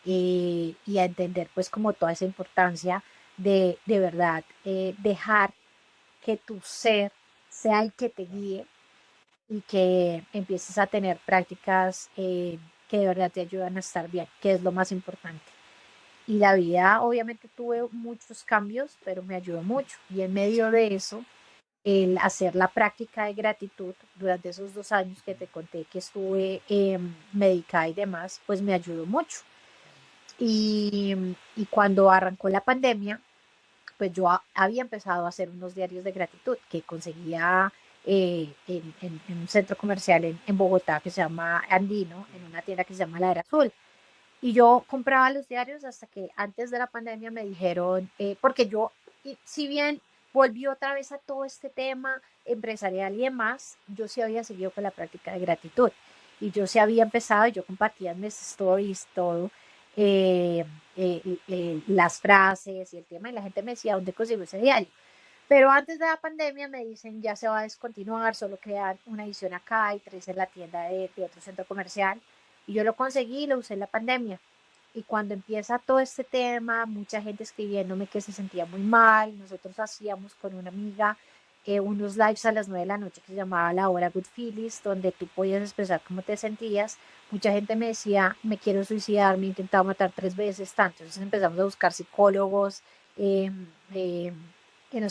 y a entender pues como toda esa importancia de verdad, dejar que tu ser sea el que te guíe y que empieces a tener prácticas, que de verdad te ayudan a estar bien, que es lo más importante. Y la vida, obviamente tuve muchos cambios, pero me ayudó mucho. Y en medio de eso, el hacer la práctica de gratitud durante esos 2 años que te conté que estuve, medicada y demás, pues me ayudó mucho. Y cuando arrancó la pandemia, pues yo había empezado a hacer unos diarios de gratitud que conseguía, en un centro comercial en Bogotá que se llama Andino, en una tienda que se llama La Era Azul. Y yo compraba los diarios hasta que antes de la pandemia me dijeron, porque yo, si bien volví otra vez a todo este tema empresarial y demás, yo sí había seguido con la práctica de gratitud. Y yo sí había empezado, yo compartía en mis stories todo, eh, las frases y el tema, y la gente me decía, ¿dónde consigo ese diario? Pero antes de la pandemia me dicen, ya se va a descontinuar, solo quedan una edición acá y 3 en la tienda de otro centro comercial. Y yo lo conseguí y lo usé en la pandemia. Y cuando empieza todo este tema, mucha gente escribiéndome que se sentía muy mal. Nosotros hacíamos con una amiga, unos lives a las 9 de la noche que se llamaba La Hora Good Feelings, donde tú podías expresar cómo te sentías. Mucha gente me decía, me quiero suicidar, me he intentado matar 3 veces, tanto. Entonces empezamos a buscar psicólogos, eh, eh, que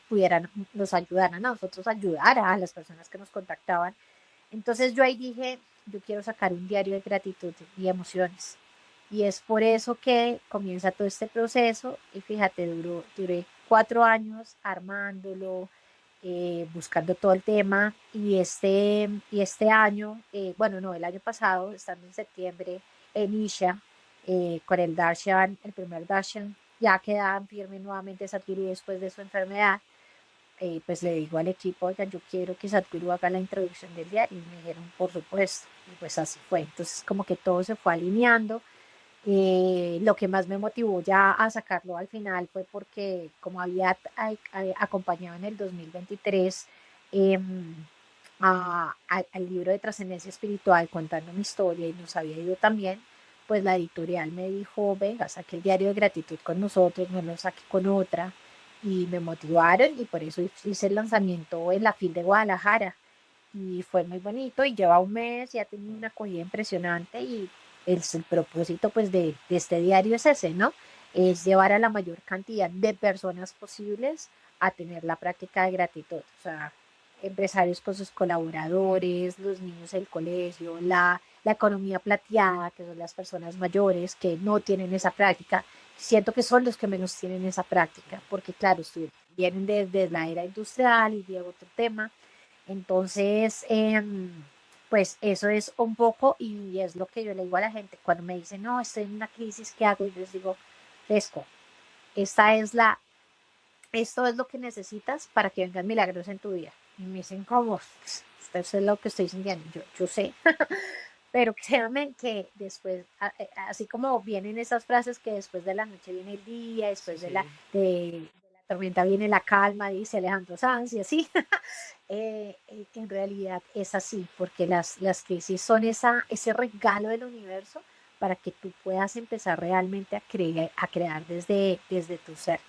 pudieran, nos ayudaran a nosotros, ayudar a las personas que nos contactaban. Entonces yo ahí dije, yo quiero sacar un diario de gratitud y emociones. Y es por eso que comienza todo este proceso. Y fíjate, duré 4 años armándolo, buscando todo el tema. Y este año, bueno, no, el año pasado, estando en septiembre en Isha, con el Darshan, el primer Darshan, ya quedaban firme nuevamente Sadhguru después de su enfermedad. Pues le digo al equipo, oigan, yo quiero que Sadhguru haga la introducción del diario. Y me dijeron, por supuesto. Y pues así fue. Entonces, como que todo se fue alineando. Lo que más me motivó ya a sacarlo al final fue porque como había acompañado en el 2023, em, al libro de trascendencia espiritual contando mi historia y nos había ido también, pues la editorial me dijo, venga, saque el diario de gratitud con nosotros, no lo saque con otra. Y me motivaron y por eso hice el lanzamiento en la FIL de Guadalajara y fue muy bonito y lleva un mes y ha tenido una acogida impresionante. Y el propósito pues de este diario es ese, ¿no? Es llevar a la mayor cantidad de personas posibles a tener la práctica de gratitud. O sea, empresarios con sus colaboradores, los niños del colegio, la economía plateada, que son las personas mayores que no tienen esa práctica. Siento que son los que menos tienen esa práctica, porque claro, vienen desde la era industrial y de otro tema. Entonces, pues eso es un poco y es lo que yo le digo a la gente cuando me dicen, no, estoy en una crisis, ¿qué hago? Y les digo, fresco, esta es esto es lo que necesitas para que vengan milagros en tu vida. Y me dicen, ¿cómo? Esto es lo que estoy sintiendo. Yo sé, pero créanme que después, así como vienen esas frases que después de la noche viene el día, Sí, después sí. de la tormenta viene la calma, dice Alejandro Sanz y así. En realidad es así, porque las crisis son ese regalo del universo para que tú puedas empezar realmente a crear desde tu ser.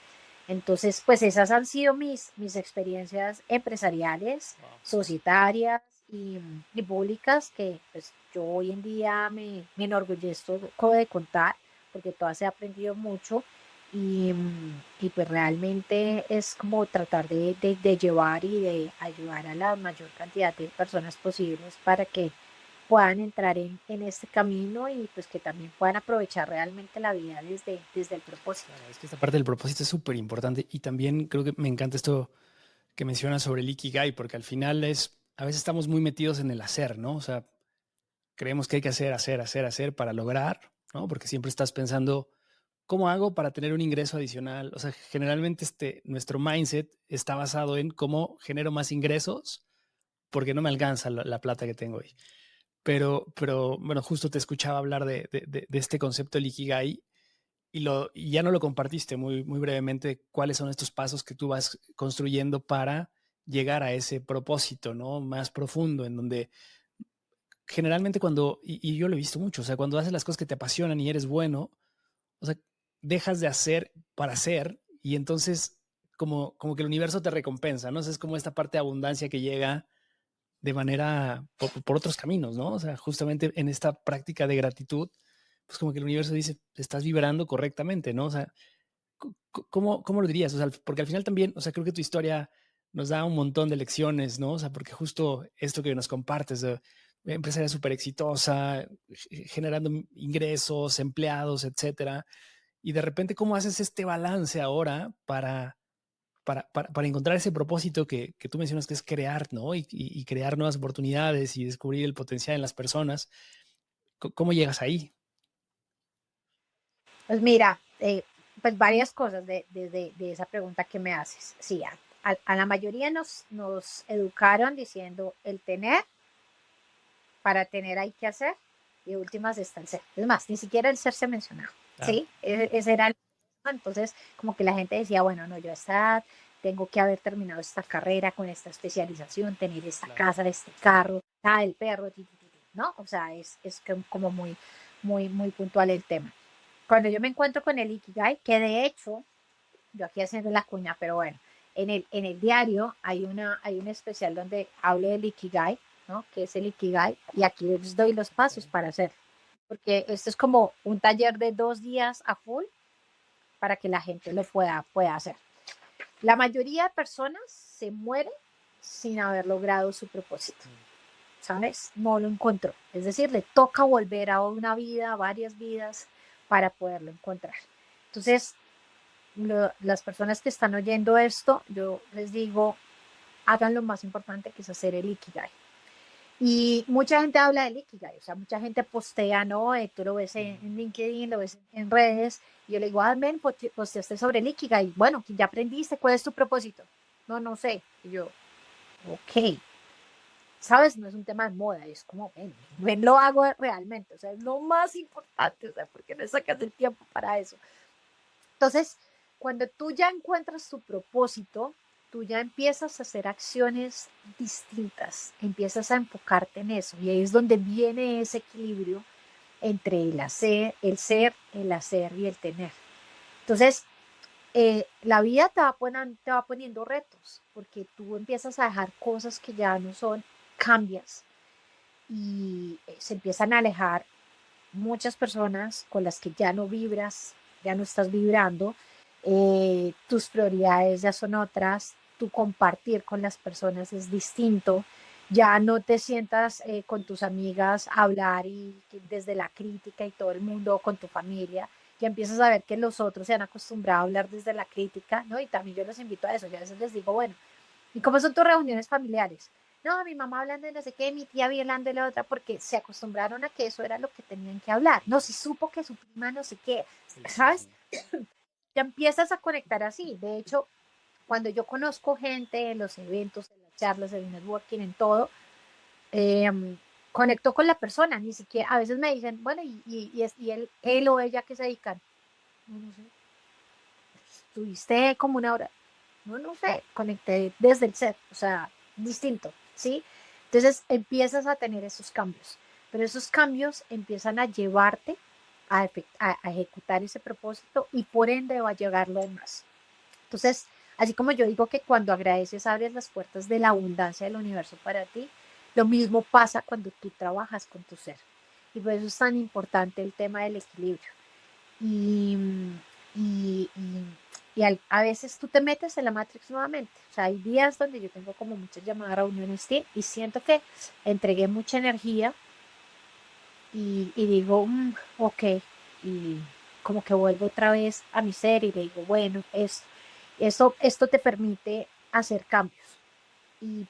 Entonces, pues esas han sido mis experiencias empresariales, Wow. societarias y públicas que pues yo hoy en día me enorgullezco de contar, porque todas he aprendido mucho y pues realmente es como tratar de llevar y de ayudar a la mayor cantidad de personas posibles para que puedan entrar en este camino y pues que también puedan aprovechar realmente la vida desde el propósito. Claro, es que esta parte del propósito es súper importante y también creo que me encanta esto que mencionas sobre el Ikigai, porque al final a veces estamos muy metidos en el hacer, ¿no? O sea, creemos que hay que hacer, hacer, hacer, hacer para lograr, ¿no? Porque siempre estás pensando, ¿cómo hago para tener un ingreso adicional? O sea, generalmente nuestro mindset está basado en cómo genero más ingresos porque no me alcanza la plata que tengo hoy. Pero, bueno, justo te escuchaba hablar de este concepto del Ikigai y ya no lo compartiste muy, muy brevemente. ¿Cuáles son estos pasos que tú vas construyendo para llegar a ese propósito, ¿no? Más profundo, en donde generalmente cuando, y yo lo he visto mucho, o sea, cuando haces las cosas que te apasionan y eres bueno, o sea, dejas de hacer para hacer y entonces como que el universo te recompensa, ¿no? O sea, es como esta parte de abundancia que llega de manera por otros caminos, ¿no? O sea, justamente en esta práctica de gratitud, pues como que el universo dice, estás vibrando correctamente, ¿no? O sea, ¿cómo lo dirías? O sea, porque al final también, o sea, creo que tu historia nos da un montón de lecciones, ¿no? O sea, porque justo esto que nos compartes, de empresaria súper exitosa, generando ingresos, empleados, etcétera, y de repente, ¿cómo haces este balance ahora para encontrar ese propósito que tú mencionas que es crear, ¿no? Y crear nuevas oportunidades y descubrir el potencial en las personas. ¿Cómo llegas ahí? Pues mira, pues varias cosas de esa pregunta que me haces. Sí, a la mayoría nos educaron diciendo el tener, para tener hay que hacer, y últimas está el ser. Es más, ni siquiera el ser se mencionaba, Claro, ¿sí? Ese era el... Entonces, como que la gente decía, bueno, no, yo a esta edad tengo que haber terminado esta carrera con esta especialización, tener esta claro. casa, este carro, el perro, ¿no? O sea, es como muy puntual el tema. Cuando yo me encuentro con el Ikigai, que de hecho, yo aquí haciendo la cuña, pero bueno, en el diario hay un especial donde hablo del Ikigai, ¿no? Que es el Ikigai, y aquí les doy los pasos Okay. para hacerlo, porque esto es como un taller de 2 días a full para que la gente lo pueda hacer. La mayoría de personas se mueren sin haber logrado su propósito, ¿sabes? No lo encontró. Es decir, le toca volver a una vida, varias vidas, para poderlo encontrar. Entonces, las personas que están oyendo esto, yo les digo, hagan lo más importante que es hacer el Ikigai. Y mucha gente habla del Ikigai, o sea, mucha gente postea, ¿no? Tú lo ves en LinkedIn, lo ves en redes, y yo le digo, ah, men, posteaste sobre el Ikigai. Bueno, ya aprendiste, ¿cuál es tu propósito? No, no sé. Y yo, ok, ¿sabes? No es un tema de moda, es como, ven, lo hago realmente, o sea, es lo más importante, o sea, porque no sacas el tiempo para eso. Entonces, cuando tú ya encuentras tu propósito, tú ya empiezas a hacer acciones distintas, empiezas a enfocarte en eso, y ahí es donde viene ese equilibrio entre el hacer y el tener. Entonces, la vida te va poniendo retos, porque tú empiezas a dejar cosas que ya no son, cambias, y se empiezan a alejar muchas personas con las que ya no vibras, ya no estás vibrando, tus prioridades ya son otras, tu compartir con las personas es distinto, ya no te sientas con tus amigas a hablar y desde la crítica y todo el mundo, con tu familia, ya empiezas a ver que los otros se han acostumbrado a hablar desde la crítica, ¿no? Y también yo los invito a eso, yo a veces les digo, bueno, ¿y cómo son tus reuniones familiares? No, mi mamá hablando de no sé qué, mi tía hablando de la otra, porque se acostumbraron a que eso era lo que tenían que hablar. No, si supo que su prima no sé qué, Sí, sí, ¿sabes? sí. Ya empiezas a conectar así. De hecho, cuando yo conozco gente en los eventos, en las charlas, en el networking, en todo, eh, conecto con la persona. Ni siquiera, a veces me dicen, bueno, y él o ella que se dedican. No, no sé. Estuviste como una hora. No, no sé, conecté desde el ser, o sea, distinto, ¿sí? Entonces empiezas a tener esos cambios, pero esos cambios empiezan a llevarte a ejecutar ese propósito, y por ende va a llegar lo demás. Entonces, así como yo digo que cuando agradeces abres las puertas de la abundancia del universo para ti, lo mismo pasa cuando tú trabajas con tu ser. Y por eso es tan importante el tema del equilibrio. Y, y, y, a veces tú te metes en la Matrix nuevamente. O sea, hay días donde yo tengo como muchas llamadas, reuniones, ¿sí? Y siento que entregué mucha energía, y digo, ok, y como que vuelvo otra vez a mi ser y le digo, bueno, esto te permite hacer cambios. Y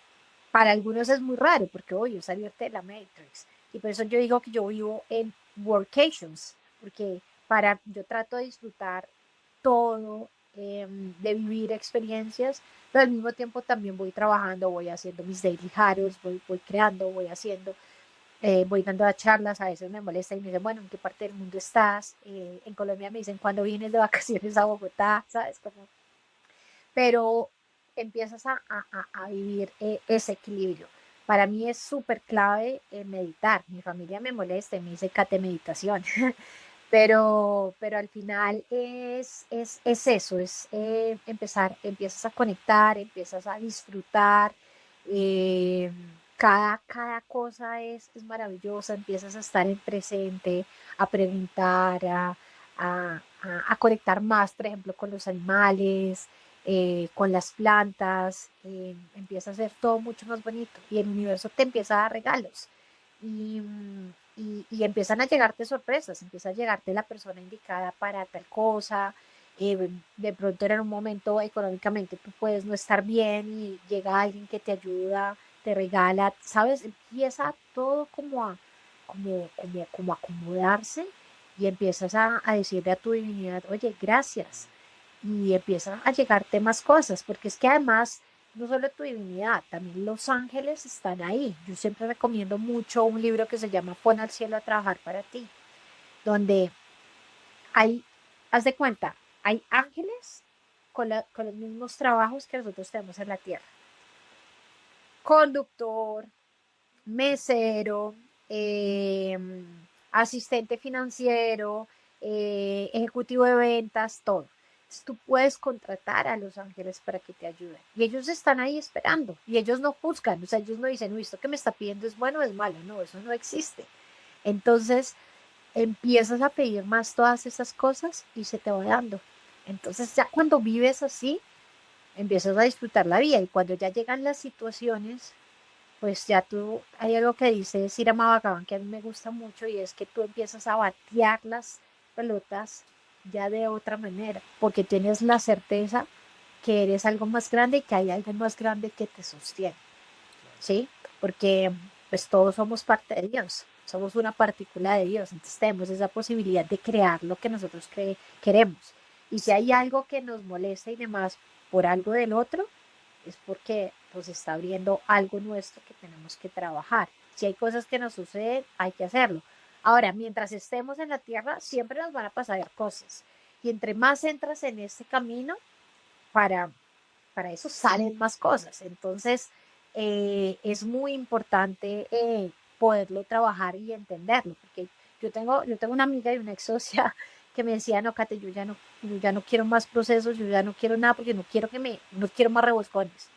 para algunos es muy raro porque, oye, salirte de la Matrix. Y por eso yo digo que yo vivo en workations, porque yo trato de disfrutar todo, de vivir experiencias, pero al mismo tiempo también voy trabajando, voy haciendo mis daily huddles, voy creando, voy haciendo, voy dando a charlas. A veces me molesta y me dicen, bueno, ¿en qué parte del mundo estás? En Colombia me dicen, ¿cuándo vienes de vacaciones a Bogotá? ¿Sabes? Como, pero empiezas a vivir ese equilibrio. Para mí es súper clave meditar. Mi familia me molesta y me dice cate meditación, pero al final es eso, es empezar, empiezas a conectar, empiezas a disfrutar. eh, cada cosa es maravillosa, empiezas a estar en presente, a preguntar, a conectar más, por ejemplo, con los animales, con las plantas, empieza a ser todo mucho más bonito y el universo te empieza a dar regalos y, y empiezan a llegarte sorpresas, empieza a llegarte la persona indicada para tal cosa. De pronto en un momento económicamente tú puedes no estar bien y llega alguien que te ayuda, te regala, ¿sabes? Empieza todo como a acomodarse y empiezas a decirle a tu divinidad, oye, gracias. Y empiezan a llegarte más cosas, porque es que además, no solo tu divinidad, también los ángeles están ahí. Yo siempre recomiendo mucho un libro que se llama Pon al cielo a trabajar para ti, donde hay, haz de cuenta, hay ángeles con los mismos trabajos que nosotros tenemos en la tierra. Conductor, mesero, eh, asistente financiero, ejecutivo de ventas, todo. Entonces, tú puedes contratar a los ángeles para que te ayuden. Y ellos están ahí esperando. Y ellos no juzgan. O sea, ellos no dicen, uy, esto que me está pidiendo es bueno o es malo. No, eso no existe. Entonces, empiezas a pedir más todas esas cosas y se te va dando. Entonces, ya cuando vives así, empiezas a disfrutar la vida. Y cuando ya llegan las situaciones, pues ya tú, hay algo que dice Sira Bhagavan que a mí me gusta mucho y es que tú empiezas a batear las pelotas ya de otra manera, porque tienes la certeza que eres algo más grande y que hay algo más grande que te sostiene, ¿sí? Porque pues todos somos parte de Dios, somos una partícula de Dios, entonces tenemos esa posibilidad de crear lo que nosotros queremos. Y si hay algo que nos molesta y demás por algo del otro, es porque pues está abriendo algo nuestro que tenemos que trabajar. Si hay cosas que nos suceden, hay que hacerlo. Ahora, mientras estemos en la tierra, siempre nos van a pasar cosas. Y entre más entras en este camino, para, para eso salen más cosas. Entonces, es muy importante poderlo trabajar y entenderlo, porque yo tengo una amiga y una ex socia que me decía, no, Kate, yo ya no quiero más procesos, yo ya no quiero nada, porque no quiero más revolcones.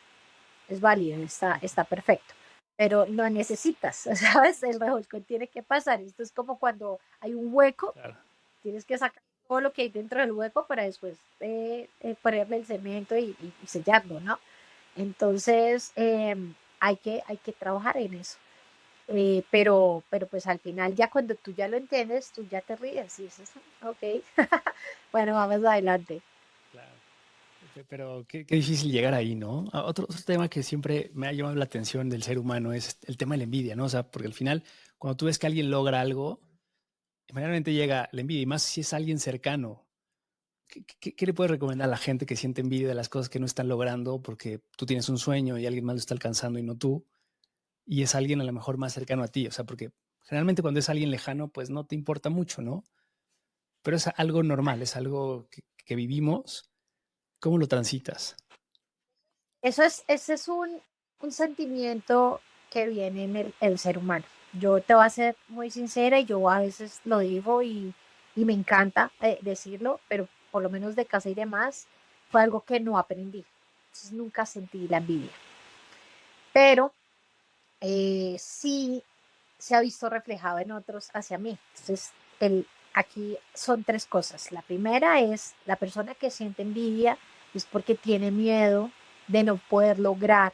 Es válido, está perfecto, pero lo necesitas, ¿sabes? El revolcón tiene que pasar. Esto es como cuando hay un hueco, Claro. tienes que sacar todo lo que hay dentro del hueco para después ponerle el cemento y sellarlo, ¿no? Entonces, hay que trabajar en eso. Pero pues al final, ya cuando tú ya lo entiendes, tú ya te ríes y dices, ok, bueno, vamos adelante. Claro. Pero qué difícil llegar ahí, ¿no? Otro tema que siempre me ha llamado la atención del ser humano es el tema de la envidia, ¿no? O sea, porque al final, cuando tú ves que alguien logra algo, generalmente llega la envidia, y más si es alguien cercano. ¿Qué le puedes recomendar a la gente que siente envidia de las cosas que no están logrando porque tú tienes un sueño y alguien más lo está alcanzando y no tú? Y es alguien a lo mejor más cercano a ti, o sea, porque generalmente cuando es alguien lejano, pues no te importa mucho, ¿no? Pero es algo normal, es algo que vivimos. ¿Cómo lo transitas? Ese es un sentimiento que viene en el ser humano. Yo te voy a ser muy sincera y yo a veces lo digo y me encanta decirlo, pero por lo menos de casa y demás, fue algo que no aprendí. Entonces nunca sentí la envidia. Pero sí se ha visto reflejado en otros hacia mí. Entonces, aquí son tres cosas. La primera es la persona que siente envidia es porque tiene miedo de no poder lograr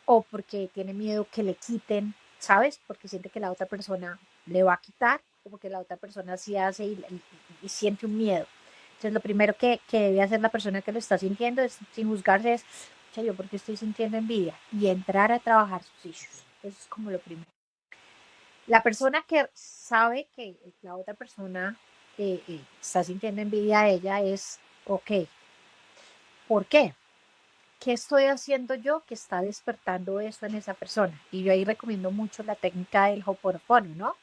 o porque tiene miedo que le quiten, ¿sabes? Porque siente que la otra persona le va a quitar o porque la otra persona sí hace y siente un miedo. Entonces, lo primero que debe hacer la persona que lo está sintiendo es, sin juzgarse, es, yo porque estoy sintiendo envidia y entrar a trabajar sus issues. Eso es como lo primero. La persona que sabe que la otra persona está sintiendo envidia a ella es, ok, ¿por qué? ¿Qué estoy haciendo yo que está despertando eso en esa persona? Y yo ahí recomiendo mucho la técnica del Ho'oponopono, ¿no?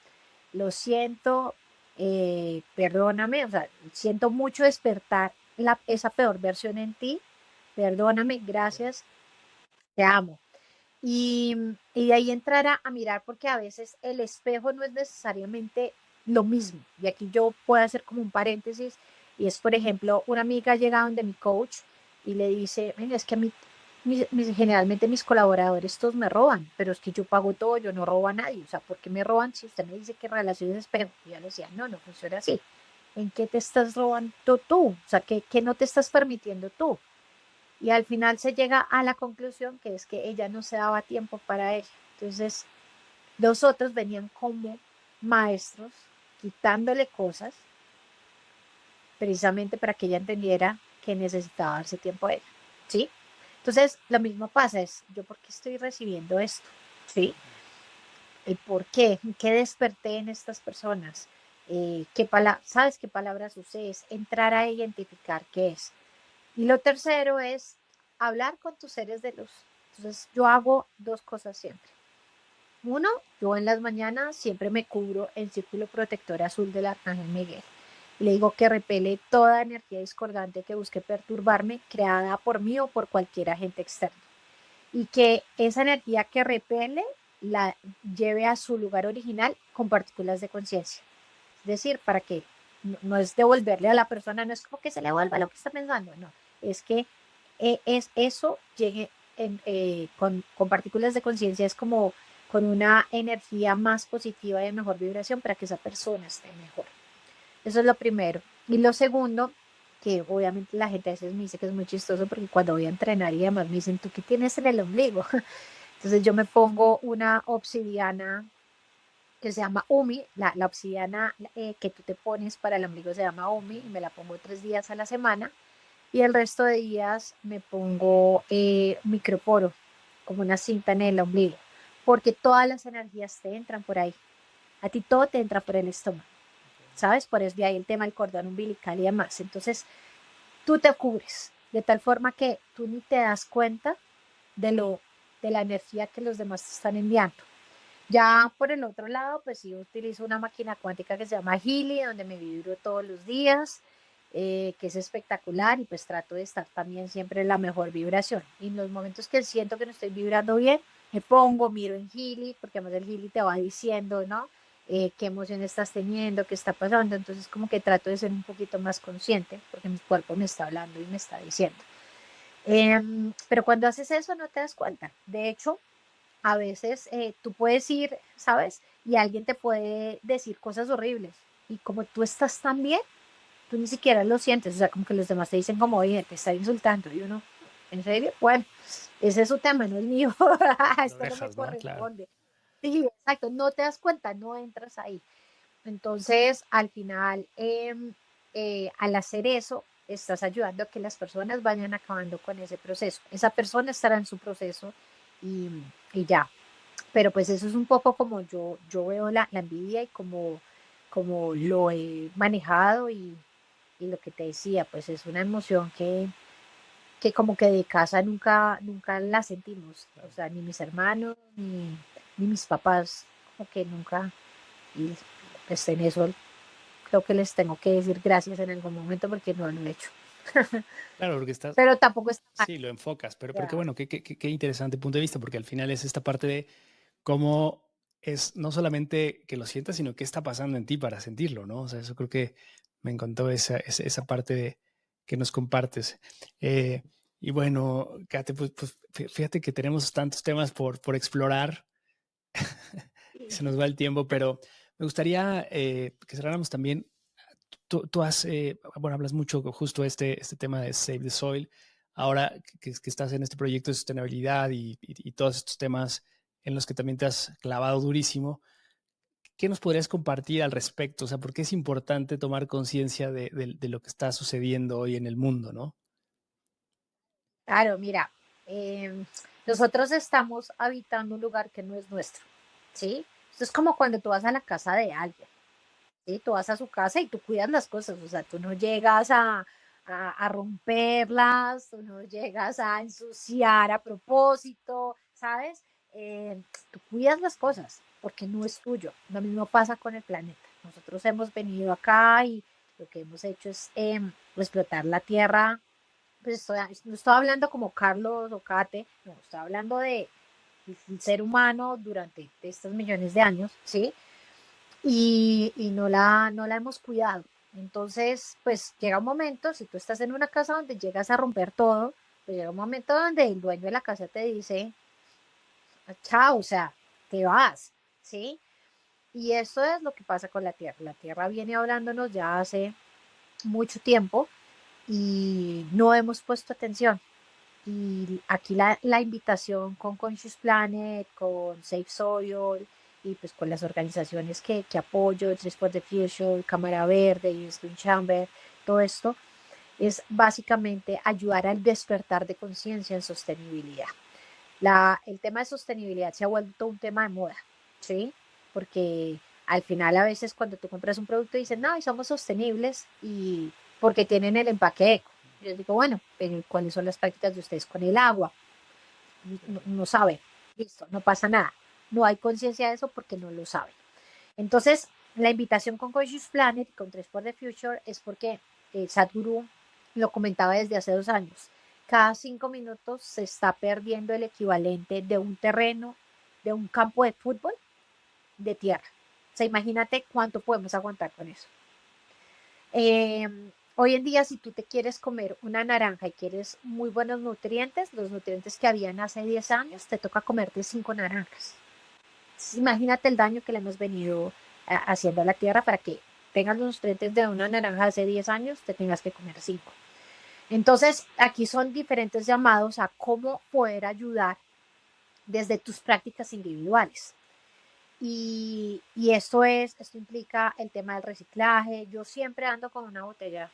Lo siento, perdóname, o sea, siento mucho despertar esa peor versión en ti perdóname, gracias, te amo. Y, y de ahí entrar a mirar, porque a veces el espejo no es necesariamente lo mismo. Y aquí yo puedo hacer como un paréntesis, y es, por ejemplo, una amiga llega donde mi coach y le dice, "Venga, es que a mí, generalmente mis colaboradores todos me roban, pero es que yo pago todo, yo no robo a nadie. O sea, ¿por qué me roban si usted me dice que relación es espejo?" Y yo le decía, no, no funciona así. ¿En qué te estás robando tú? O sea, ¿qué no te estás permitiendo tú? Y al final se llega a la conclusión que es que ella no se daba tiempo para ella. Entonces, los otros venían como maestros, quitándole cosas, precisamente para que ella entendiera que necesitaba darse tiempo a ella. ¿Sí? Entonces, lo mismo pasa, es yo por qué estoy recibiendo esto, ¿sí? El por qué, qué desperté en estas personas, ¿sabes qué palabras usé? Es entrar a identificar qué es. Y lo tercero es hablar con tus seres de luz. Entonces, yo hago dos cosas siempre. Uno, yo en las mañanas siempre me cubro el círculo protector azul del Arcángel Miguel. Le digo que repele toda energía discordante que busque perturbarme, creada por mí o por cualquier agente externo. Y que esa energía que repele la lleve a su lugar original con partículas de conciencia. Es decir, para que no es devolverle a la persona, no es como que se le vuelva lo que está pensando, no. Es que eso llegue con partículas de conciencia, es como con una energía más positiva y de mejor vibración para que esa persona esté mejor. Eso es lo primero. Y lo segundo, que obviamente la gente a veces me dice que es muy chistoso porque cuando voy a entrenar y demás me dicen, ¿tú qué tienes en el ombligo? Entonces yo me pongo una obsidiana que se llama Umi, la obsidiana que tú te pones para el ombligo se llama Umi, y me la pongo 3 días a la semana, y el resto de días me pongo microporo, como una cinta en el ombligo, porque todas las energías te entran por ahí, a ti todo te entra por el estómago, ¿sabes? Por eso de ahí el tema del cordón umbilical y demás. Entonces, tú te cubres de tal forma que tú ni te das cuenta de la energía que los demás te están enviando. Ya por el otro lado, pues sí utilizo una máquina cuántica que se llama Healy, donde me vibro todos los días, que es espectacular, y pues trato de estar también siempre en la mejor vibración. Y en los momentos que siento que no estoy vibrando bien, me pongo, miro en Healy, porque además el Healy te va diciendo, ¿no? Qué emoción estás teniendo, qué está pasando. Entonces como que trato de ser un poquito más consciente, porque mi cuerpo me está hablando y me está diciendo. Pero cuando haces eso no te das cuenta. De hecho, a veces tú puedes ir, ¿sabes? Y alguien te puede decir cosas horribles. Y como tú estás tan bien, tú ni siquiera lo sientes. O sea, como que los demás te dicen como, oye, te está insultando. Y uno, ¿en serio? Bueno, ese es su tema, no es mío. Lo Esto no me dejas, ¿no? Claro. corresponde. Sí, exacto, no te das cuenta, no entras ahí. Entonces, al final, al hacer eso, estás ayudando a que las personas vayan acabando con ese proceso. Esa persona estará en su proceso y, y ya. Pero pues eso es un poco como yo veo la envidia y como lo he manejado y lo que te decía, pues es una emoción que como que de casa nunca la sentimos. O Claro. sea, ni mis hermanos, ni mis papás, como que nunca, y pues en eso creo que les tengo que decir gracias en algún momento porque no lo he hecho. Claro, porque estás, Pero tampoco está mal. sí, lo enfocas, pero qué Ya. bueno, qué interesante punto de vista, porque al final es esta parte de cómo es no solamente que lo sientas, sino qué está pasando en ti para sentirlo, ¿no? O sea, eso creo que me encantó esa parte que nos compartes. Eh, y bueno, Kate, pues fíjate que tenemos tantos temas por explorar y se nos va el tiempo, pero me gustaría que cerráramos también. Tú has, bueno, hablas mucho justo este tema de Save the Soil. Ahora que estás en este proyecto de sostenibilidad y todos estos temas en los que también te has clavado durísimo, ¿qué nos podrías compartir al respecto? O sea, ¿por qué es importante tomar conciencia de lo que está sucediendo hoy en el mundo, no? Claro, mira, nosotros estamos habitando un lugar que no es nuestro, ¿sí? Esto es como cuando tú vas a la casa de alguien, ¿sí? Tú vas a su casa y tú cuidas las cosas, o sea, tú no llegas a romperlas, tú no llegas a ensuciar a propósito, ¿sabes? Tú cuidas las cosas porque no es tuyo. Lo mismo pasa con el planeta. Nosotros hemos venido acá y lo que hemos hecho es explotar la tierra pues no estoy hablando como Carlos o Kate, no, estoy hablando de el ser humano durante estos millones de años, ¿sí? Y no la hemos cuidado. Entonces, pues llega un momento, si tú estás en una casa donde llegas a romper todo, pues llega un momento donde el dueño de la casa te dice, chao, o sea, te vas, ¿sí? Y eso es lo que pasa con la Tierra. La Tierra viene hablándonos ya hace mucho tiempo y no hemos puesto atención. Y aquí la invitación con Conscious Planet, con Safe Soil y pues con las organizaciones que apoyo, Trees for the Future, Cámara Verde, US Green Chamber, todo esto es básicamente ayudar al despertar de conciencia en sostenibilidad. El tema de sostenibilidad se ha vuelto un tema de moda, ¿sí? Porque al final a veces cuando tú compras un producto dicen, no, y somos sostenibles y porque tienen el empaque eco. Yo digo, bueno, pero ¿cuáles son las prácticas de ustedes con el agua? No, no saben, listo, no pasa nada. No hay conciencia de eso porque no lo saben. Entonces, la invitación con Conscious Planet y con Tres for the Future es porque Sadhguru lo comentaba desde hace 2 años. Cada 5 minutos se está perdiendo el equivalente de un terreno, de un campo de fútbol de tierra. O sea, imagínate cuánto podemos aguantar con eso. Eh, Hoy en día, si tú te quieres comer una naranja y quieres muy buenos nutrientes, los nutrientes que habían hace 10 años, te toca comerte 5 naranjas. Imagínate el daño que le hemos venido haciendo a la tierra para que tengas los nutrientes de una naranja hace 10 años, te tengas que comer 5. Entonces, aquí son diferentes llamados a cómo poder ayudar desde tus prácticas individuales. Esto implica el tema del reciclaje. Yo siempre ando con una botella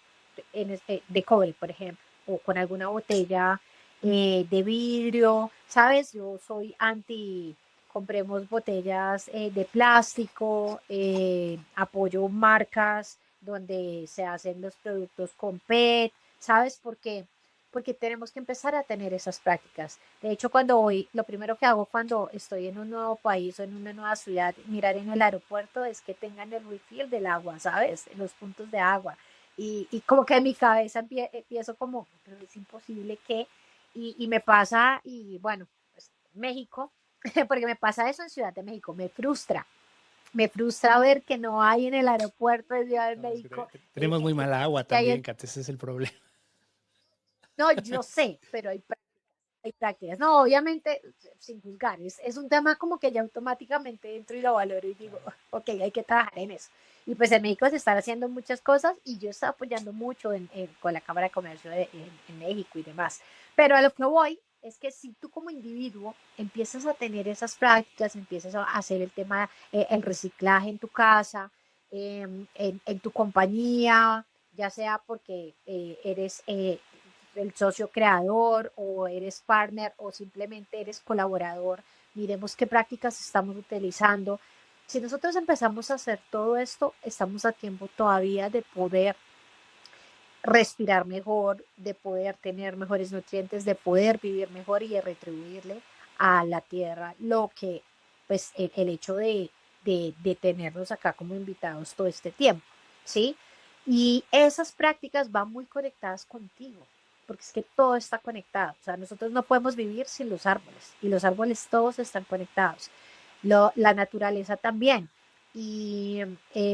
de cobre, por ejemplo, o con alguna botella de vidrio, ¿sabes? Yo soy anti, compremos botellas de plástico, apoyo marcas donde se hacen los productos con PET, ¿sabes? Porque tenemos que empezar a tener esas prácticas. De hecho, cuando voy, lo primero que hago cuando estoy en un nuevo país o en una nueva ciudad, mirar en el aeropuerto es que tengan el refill del agua, ¿sabes? Los puntos de agua. Y como que en mi cabeza empiezo como, pero es imposible que, y me pasa, y bueno, pues México, porque me pasa eso en Ciudad de México, me frustra ver que no hay en el aeropuerto de Ciudad de No, es que México, tenemos muy mala agua que hay también, Kat, ese es el problema. no, yo sé, pero hay prácticas. No, obviamente, sin juzgar, es un tema como que ya automáticamente entro y lo valoro y digo, Claro. ok, hay que trabajar en eso. Y pues en México se están haciendo muchas cosas y yo estoy apoyando mucho con la Cámara de Comercio en México y demás. Pero a lo que voy es que si tú como individuo empiezas a tener esas prácticas, empiezas a hacer el tema, el reciclaje en tu casa, en tu compañía, ya sea porque eres el socio creador o eres partner o simplemente eres colaborador, miremos qué prácticas estamos utilizando. Si nosotros empezamos a hacer todo esto, estamos a tiempo todavía de poder respirar mejor, de poder tener mejores nutrientes, de poder vivir mejor y de retribuirle a la tierra lo que, pues, el hecho de tenernos acá como invitados todo este tiempo, ¿sí? Y esas prácticas van muy conectadas contigo, porque es que todo está conectado. O sea, nosotros no podemos vivir sin los árboles y los árboles todos están conectados. La naturaleza también. Y,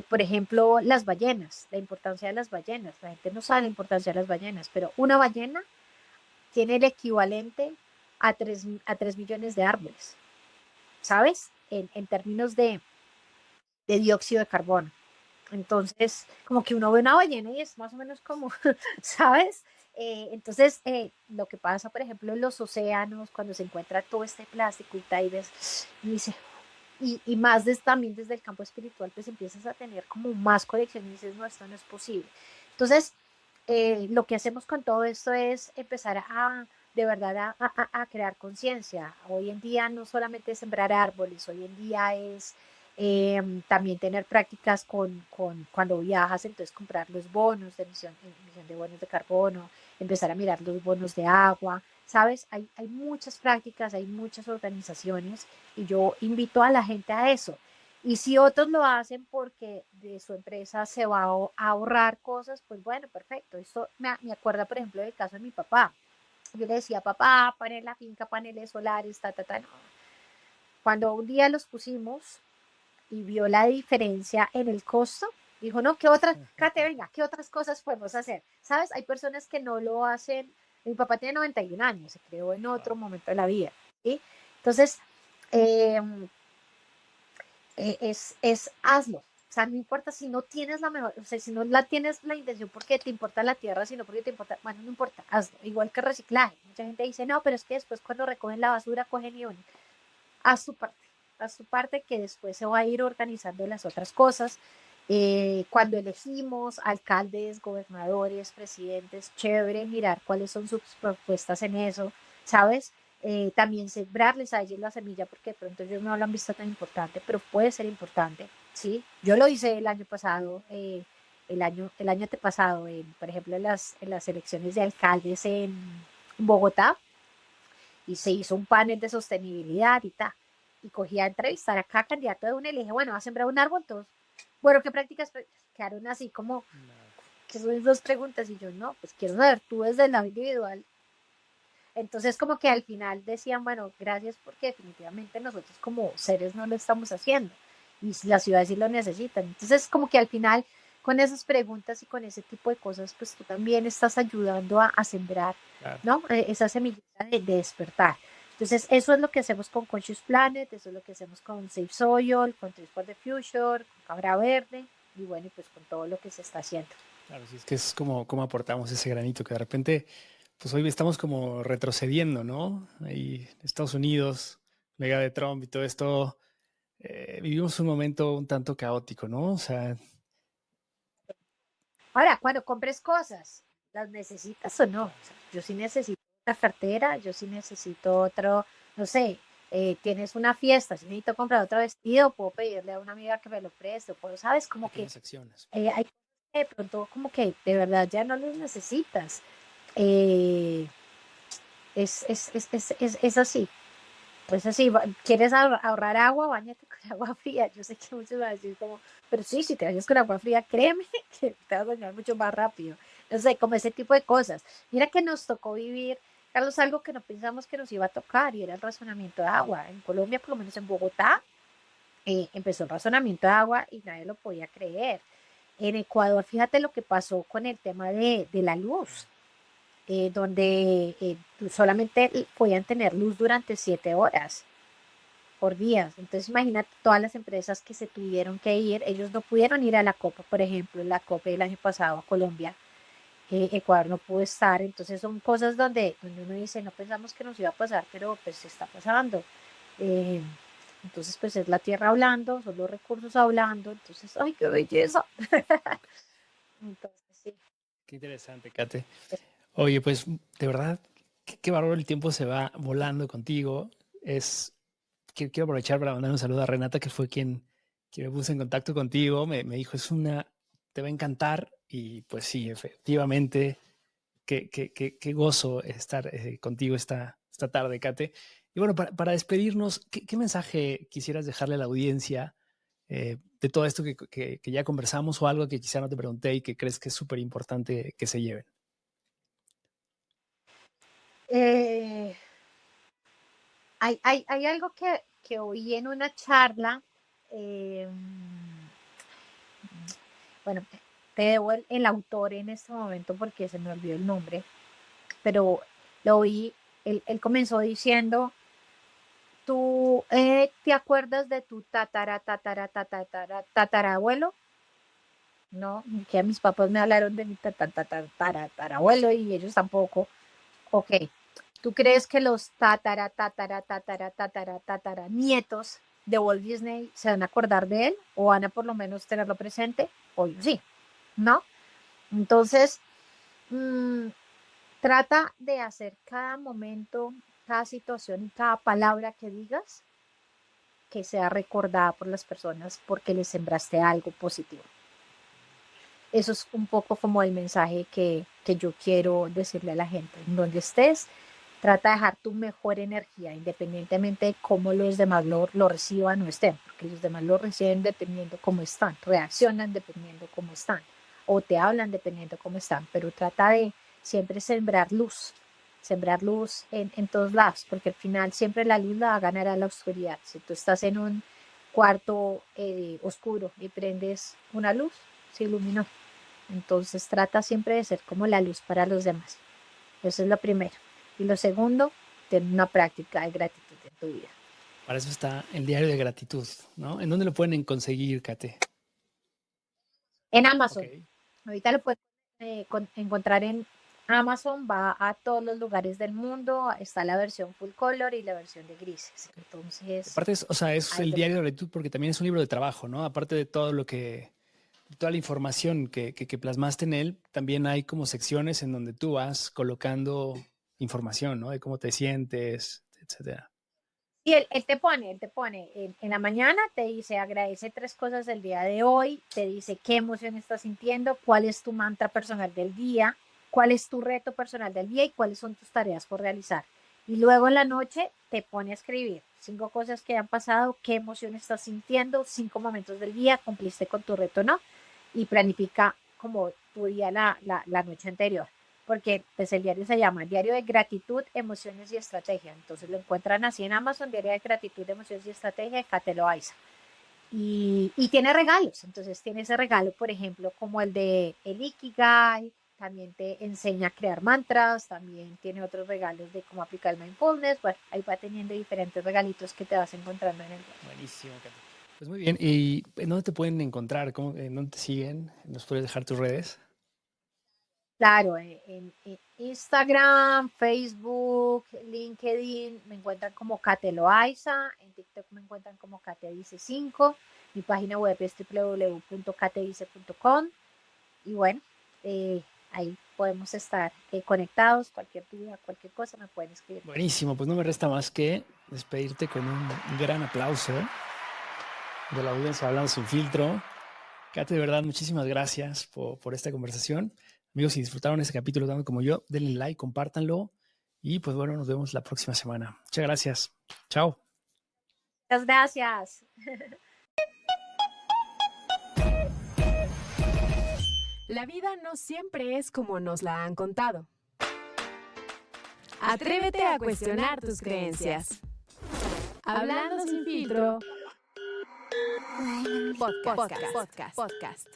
por ejemplo, las ballenas, la importancia de las ballenas. La gente no sabe la importancia de las ballenas, pero una ballena tiene el equivalente a 3 millones de árboles, ¿sabes? En términos de dióxido de carbono. Entonces, como que uno ve una ballena y es más o menos como, ¿sabes? Entonces, lo que pasa, por ejemplo, en los océanos, cuando se encuentra todo este plástico y tal, y dice, y más también desde el campo espiritual, pues empiezas a tener como más conexión y dices, no, esto no es posible. Entonces, lo que hacemos con todo esto es empezar de verdad a crear conciencia. Hoy en día no solamente es sembrar árboles, hoy en día es también tener prácticas cuando viajas, entonces comprar los bonos de emisión de bonos de carbono, empezar a mirar los bonos de agua, ¿sabes? Hay muchas prácticas, hay muchas organizaciones y yo invito a la gente a eso. Y si otros lo hacen porque de su empresa se va a ahorrar cosas, pues bueno, perfecto. Esto me acuerda, por ejemplo, del caso de mi papá. Yo le decía, papá, poner la finca, paneles solares, no. Cuando un día los pusimos y vio la diferencia en el costo, dijo, no, ¿qué otras, Kate, venga, qué otras cosas podemos hacer? ¿Sabes? Hay personas que no lo hacen. Mi papá tiene 91 años, se creó en otro Wow, momento de la vida. ¿Sí? Entonces, eh, hazlo. O sea, no importa si no tienes la mejor, o sea, si no la tienes la intención porque te importa la tierra, sino porque te importa, bueno, no importa, hazlo. Igual que reciclaje. Mucha gente dice, no, pero es que después cuando recogen la basura, cogen y unen. Haz tu parte que después se va a ir organizando las otras cosas. Cuando elegimos alcaldes, gobernadores, presidentes, chévere mirar cuáles son sus propuestas en eso, ¿sabes? También sembrarles a ellos la semilla porque de pronto ellos no lo han visto tan importante, pero puede ser importante, ¿sí? Yo lo hice el año pasado, el año antepasado, por ejemplo, en las elecciones de alcaldes en Bogotá, y se hizo un panel de sostenibilidad y tal. Y cogí a entrevistar a cada candidato de una y le dije, bueno, ¿va a sembrar un árbol todos? Bueno, ¿qué prácticas? Quedaron así como, nada. ¿qué son dos preguntas? Y yo, no, pues quiero saber tú desde el lado individual. Entonces, como que al final decían, bueno, gracias porque definitivamente nosotros como seres no lo estamos haciendo y las ciudades sí lo necesitan. Entonces, como que al final, con esas preguntas y con ese tipo de cosas, pues tú también estás ayudando a sembrar, Claro. ¿no? Esa semillita de despertar. Entonces, eso es lo que hacemos con Conscious Planet, eso es lo que hacemos con Safe Soil, con Trees for the Future, con Cabra Verde y bueno, y pues con todo lo que se está haciendo. Claro, sí, es que es como aportamos ese granito, que de repente, pues hoy estamos como retrocediendo, ¿no? Ahí Estados Unidos, la de Trump y todo esto, vivimos un momento un tanto caótico, ¿no? O sea, Ahora, cuando compres cosas, ¿las necesitas o no? O claro, sea, yo sí necesito otra cartera, yo sí necesito otro, no sé, tienes una fiesta, si necesito comprar otro vestido, puedo pedirle a una amiga que me lo preste, pero sabes, como que pequeñas acciones. hay cosas que de pronto como que de verdad ya no los necesitas. Eh, es así. Pues así, ¿quieres ahorrar agua? Báñate con agua fría. Yo sé que muchos van a decir como, pero sí, si te bañas con agua fría, créeme que te vas a bañar mucho más rápido. No sé, como ese tipo de cosas. Mira que nos tocó vivir, Carlos, algo que no pensamos que nos iba a tocar y era el razonamiento de agua. En Colombia, por lo menos en Bogotá, empezó el razonamiento de agua y nadie lo podía creer. En Ecuador, fíjate lo que pasó con el tema de la luz, donde solamente podían tener luz durante 7 horas por día. Entonces, imagínate todas las empresas que se tuvieron que ir, ellos no pudieron ir a la Copa, por ejemplo, la Copa del año pasado a Colombia, Ecuador no pudo estar, entonces son cosas donde uno dice, no pensamos que nos iba a pasar, pero pues está pasando. Eh, entonces, pues es la tierra hablando, son los recursos hablando, entonces, ¡ay, qué belleza! Entonces, sí. Qué interesante, Kate. Oye, pues de verdad, qué bárbaro, el tiempo se va volando contigo. Es que quiero aprovechar para mandar un saludo a Renata, que fue quien me puso en contacto contigo. Me dijo, te va a encantar. Y pues sí, efectivamente, qué gozo estar contigo esta tarde, Kate. Y bueno, para despedirnos, ¿qué mensaje quisieras dejarle a la audiencia de todo esto que ya conversamos o algo que quizá no te pregunté y que crees que es súper importante que se lleven? Eh, hay algo que oí en una charla, eh, bueno, te debo el autor en este momento porque se me olvidó el nombre, pero lo oí, él comenzó diciendo, ¿tú te acuerdas de tu tatarabuelo? No, que mis papás me hablaron de mi tatarabuelo y ellos tampoco. Ok, ¿tú crees que los nietos de Walt Disney se van a acordar de él o van a por lo menos tenerlo presente? Obvio, sí, ¿no? Entonces, mmm, trata de hacer cada momento, cada situación y cada palabra que digas que sea recordada por las personas porque les sembraste algo positivo. Eso es un poco como el mensaje que yo quiero decirle a la gente. En donde estés, Trata de dejar tu mejor energía, independientemente de cómo los demás lo reciban o estén, porque los demás lo reciben dependiendo cómo están, reaccionan dependiendo cómo están, o te hablan dependiendo cómo están, pero trata de siempre sembrar luz en todos lados, porque al final siempre la luz la va a ganar a la oscuridad. Si tú estás en un cuarto oscuro y prendes una luz, se iluminó. Entonces trata siempre de ser como la luz para los demás. Eso es lo primero. Y lo segundo, tener una práctica de gratitud en tu vida. Para eso está el diario de gratitud, ¿no? ¿En dónde lo pueden conseguir, Kate? En Amazon. Ok. Ahorita lo puedes encontrar en Amazon, va a todos los lugares del mundo, está la versión full color y la versión de grises. Entonces, Aparte, o sea, es hay el de diario de gratitud porque también es un libro de trabajo, ¿no? Aparte de todo lo que, toda la información que plasmaste en él, también hay como secciones en donde tú vas colocando información, ¿no? De cómo te sientes, etcétera. Y él te pone en la mañana, te dice, agradece 3 cosas del día de hoy, te dice qué emoción estás sintiendo, cuál es tu mantra personal del día, cuál es tu reto personal del día y cuáles son tus tareas por realizar. Y luego en la noche te pone a escribir 5 cosas que han pasado, qué emoción estás sintiendo, 5 momentos del día, cumpliste con tu reto, ¿no? Y planifica como tu día la noche anterior, porque pues el diario se llama Diario de Gratitud, Emociones y Estrategia. Entonces lo encuentran así en Amazon, Diario de Gratitud, Emociones y Estrategia de Kate Loaiza. Y tiene regalos, entonces tiene ese regalo, por ejemplo, como el de el Ikigai, también te enseña a crear mantras, también tiene otros regalos de cómo aplicar el mindfulness, bueno, ahí va teniendo diferentes regalitos que te vas encontrando en el web. Buenísimo, Kate. Pues muy bien. ¿Y en dónde te pueden encontrar? ¿En dónde te siguen? ¿Nos puedes dejar tus redes? Claro, en Instagram, Facebook, LinkedIn me encuentran como Kate Loaiza, en TikTok me encuentran como Kate Dice 5, mi página web es www.katedice.com y bueno, ahí podemos estar conectados, cualquier duda, cualquier cosa me pueden escribir. Buenísimo, pues no me resta más que despedirte con un gran aplauso de la audiencia Hablando Sin Filtro. Kate, de verdad, muchísimas gracias por esta conversación. Amigos, si disfrutaron este capítulo tanto como yo, denle like, compártanlo y pues bueno, nos vemos la próxima semana. Muchas gracias. Chao. Muchas gracias. La vida no siempre es como nos la han contado. Atrévete a cuestionar tus creencias. Hablando sin filtro. Podcast.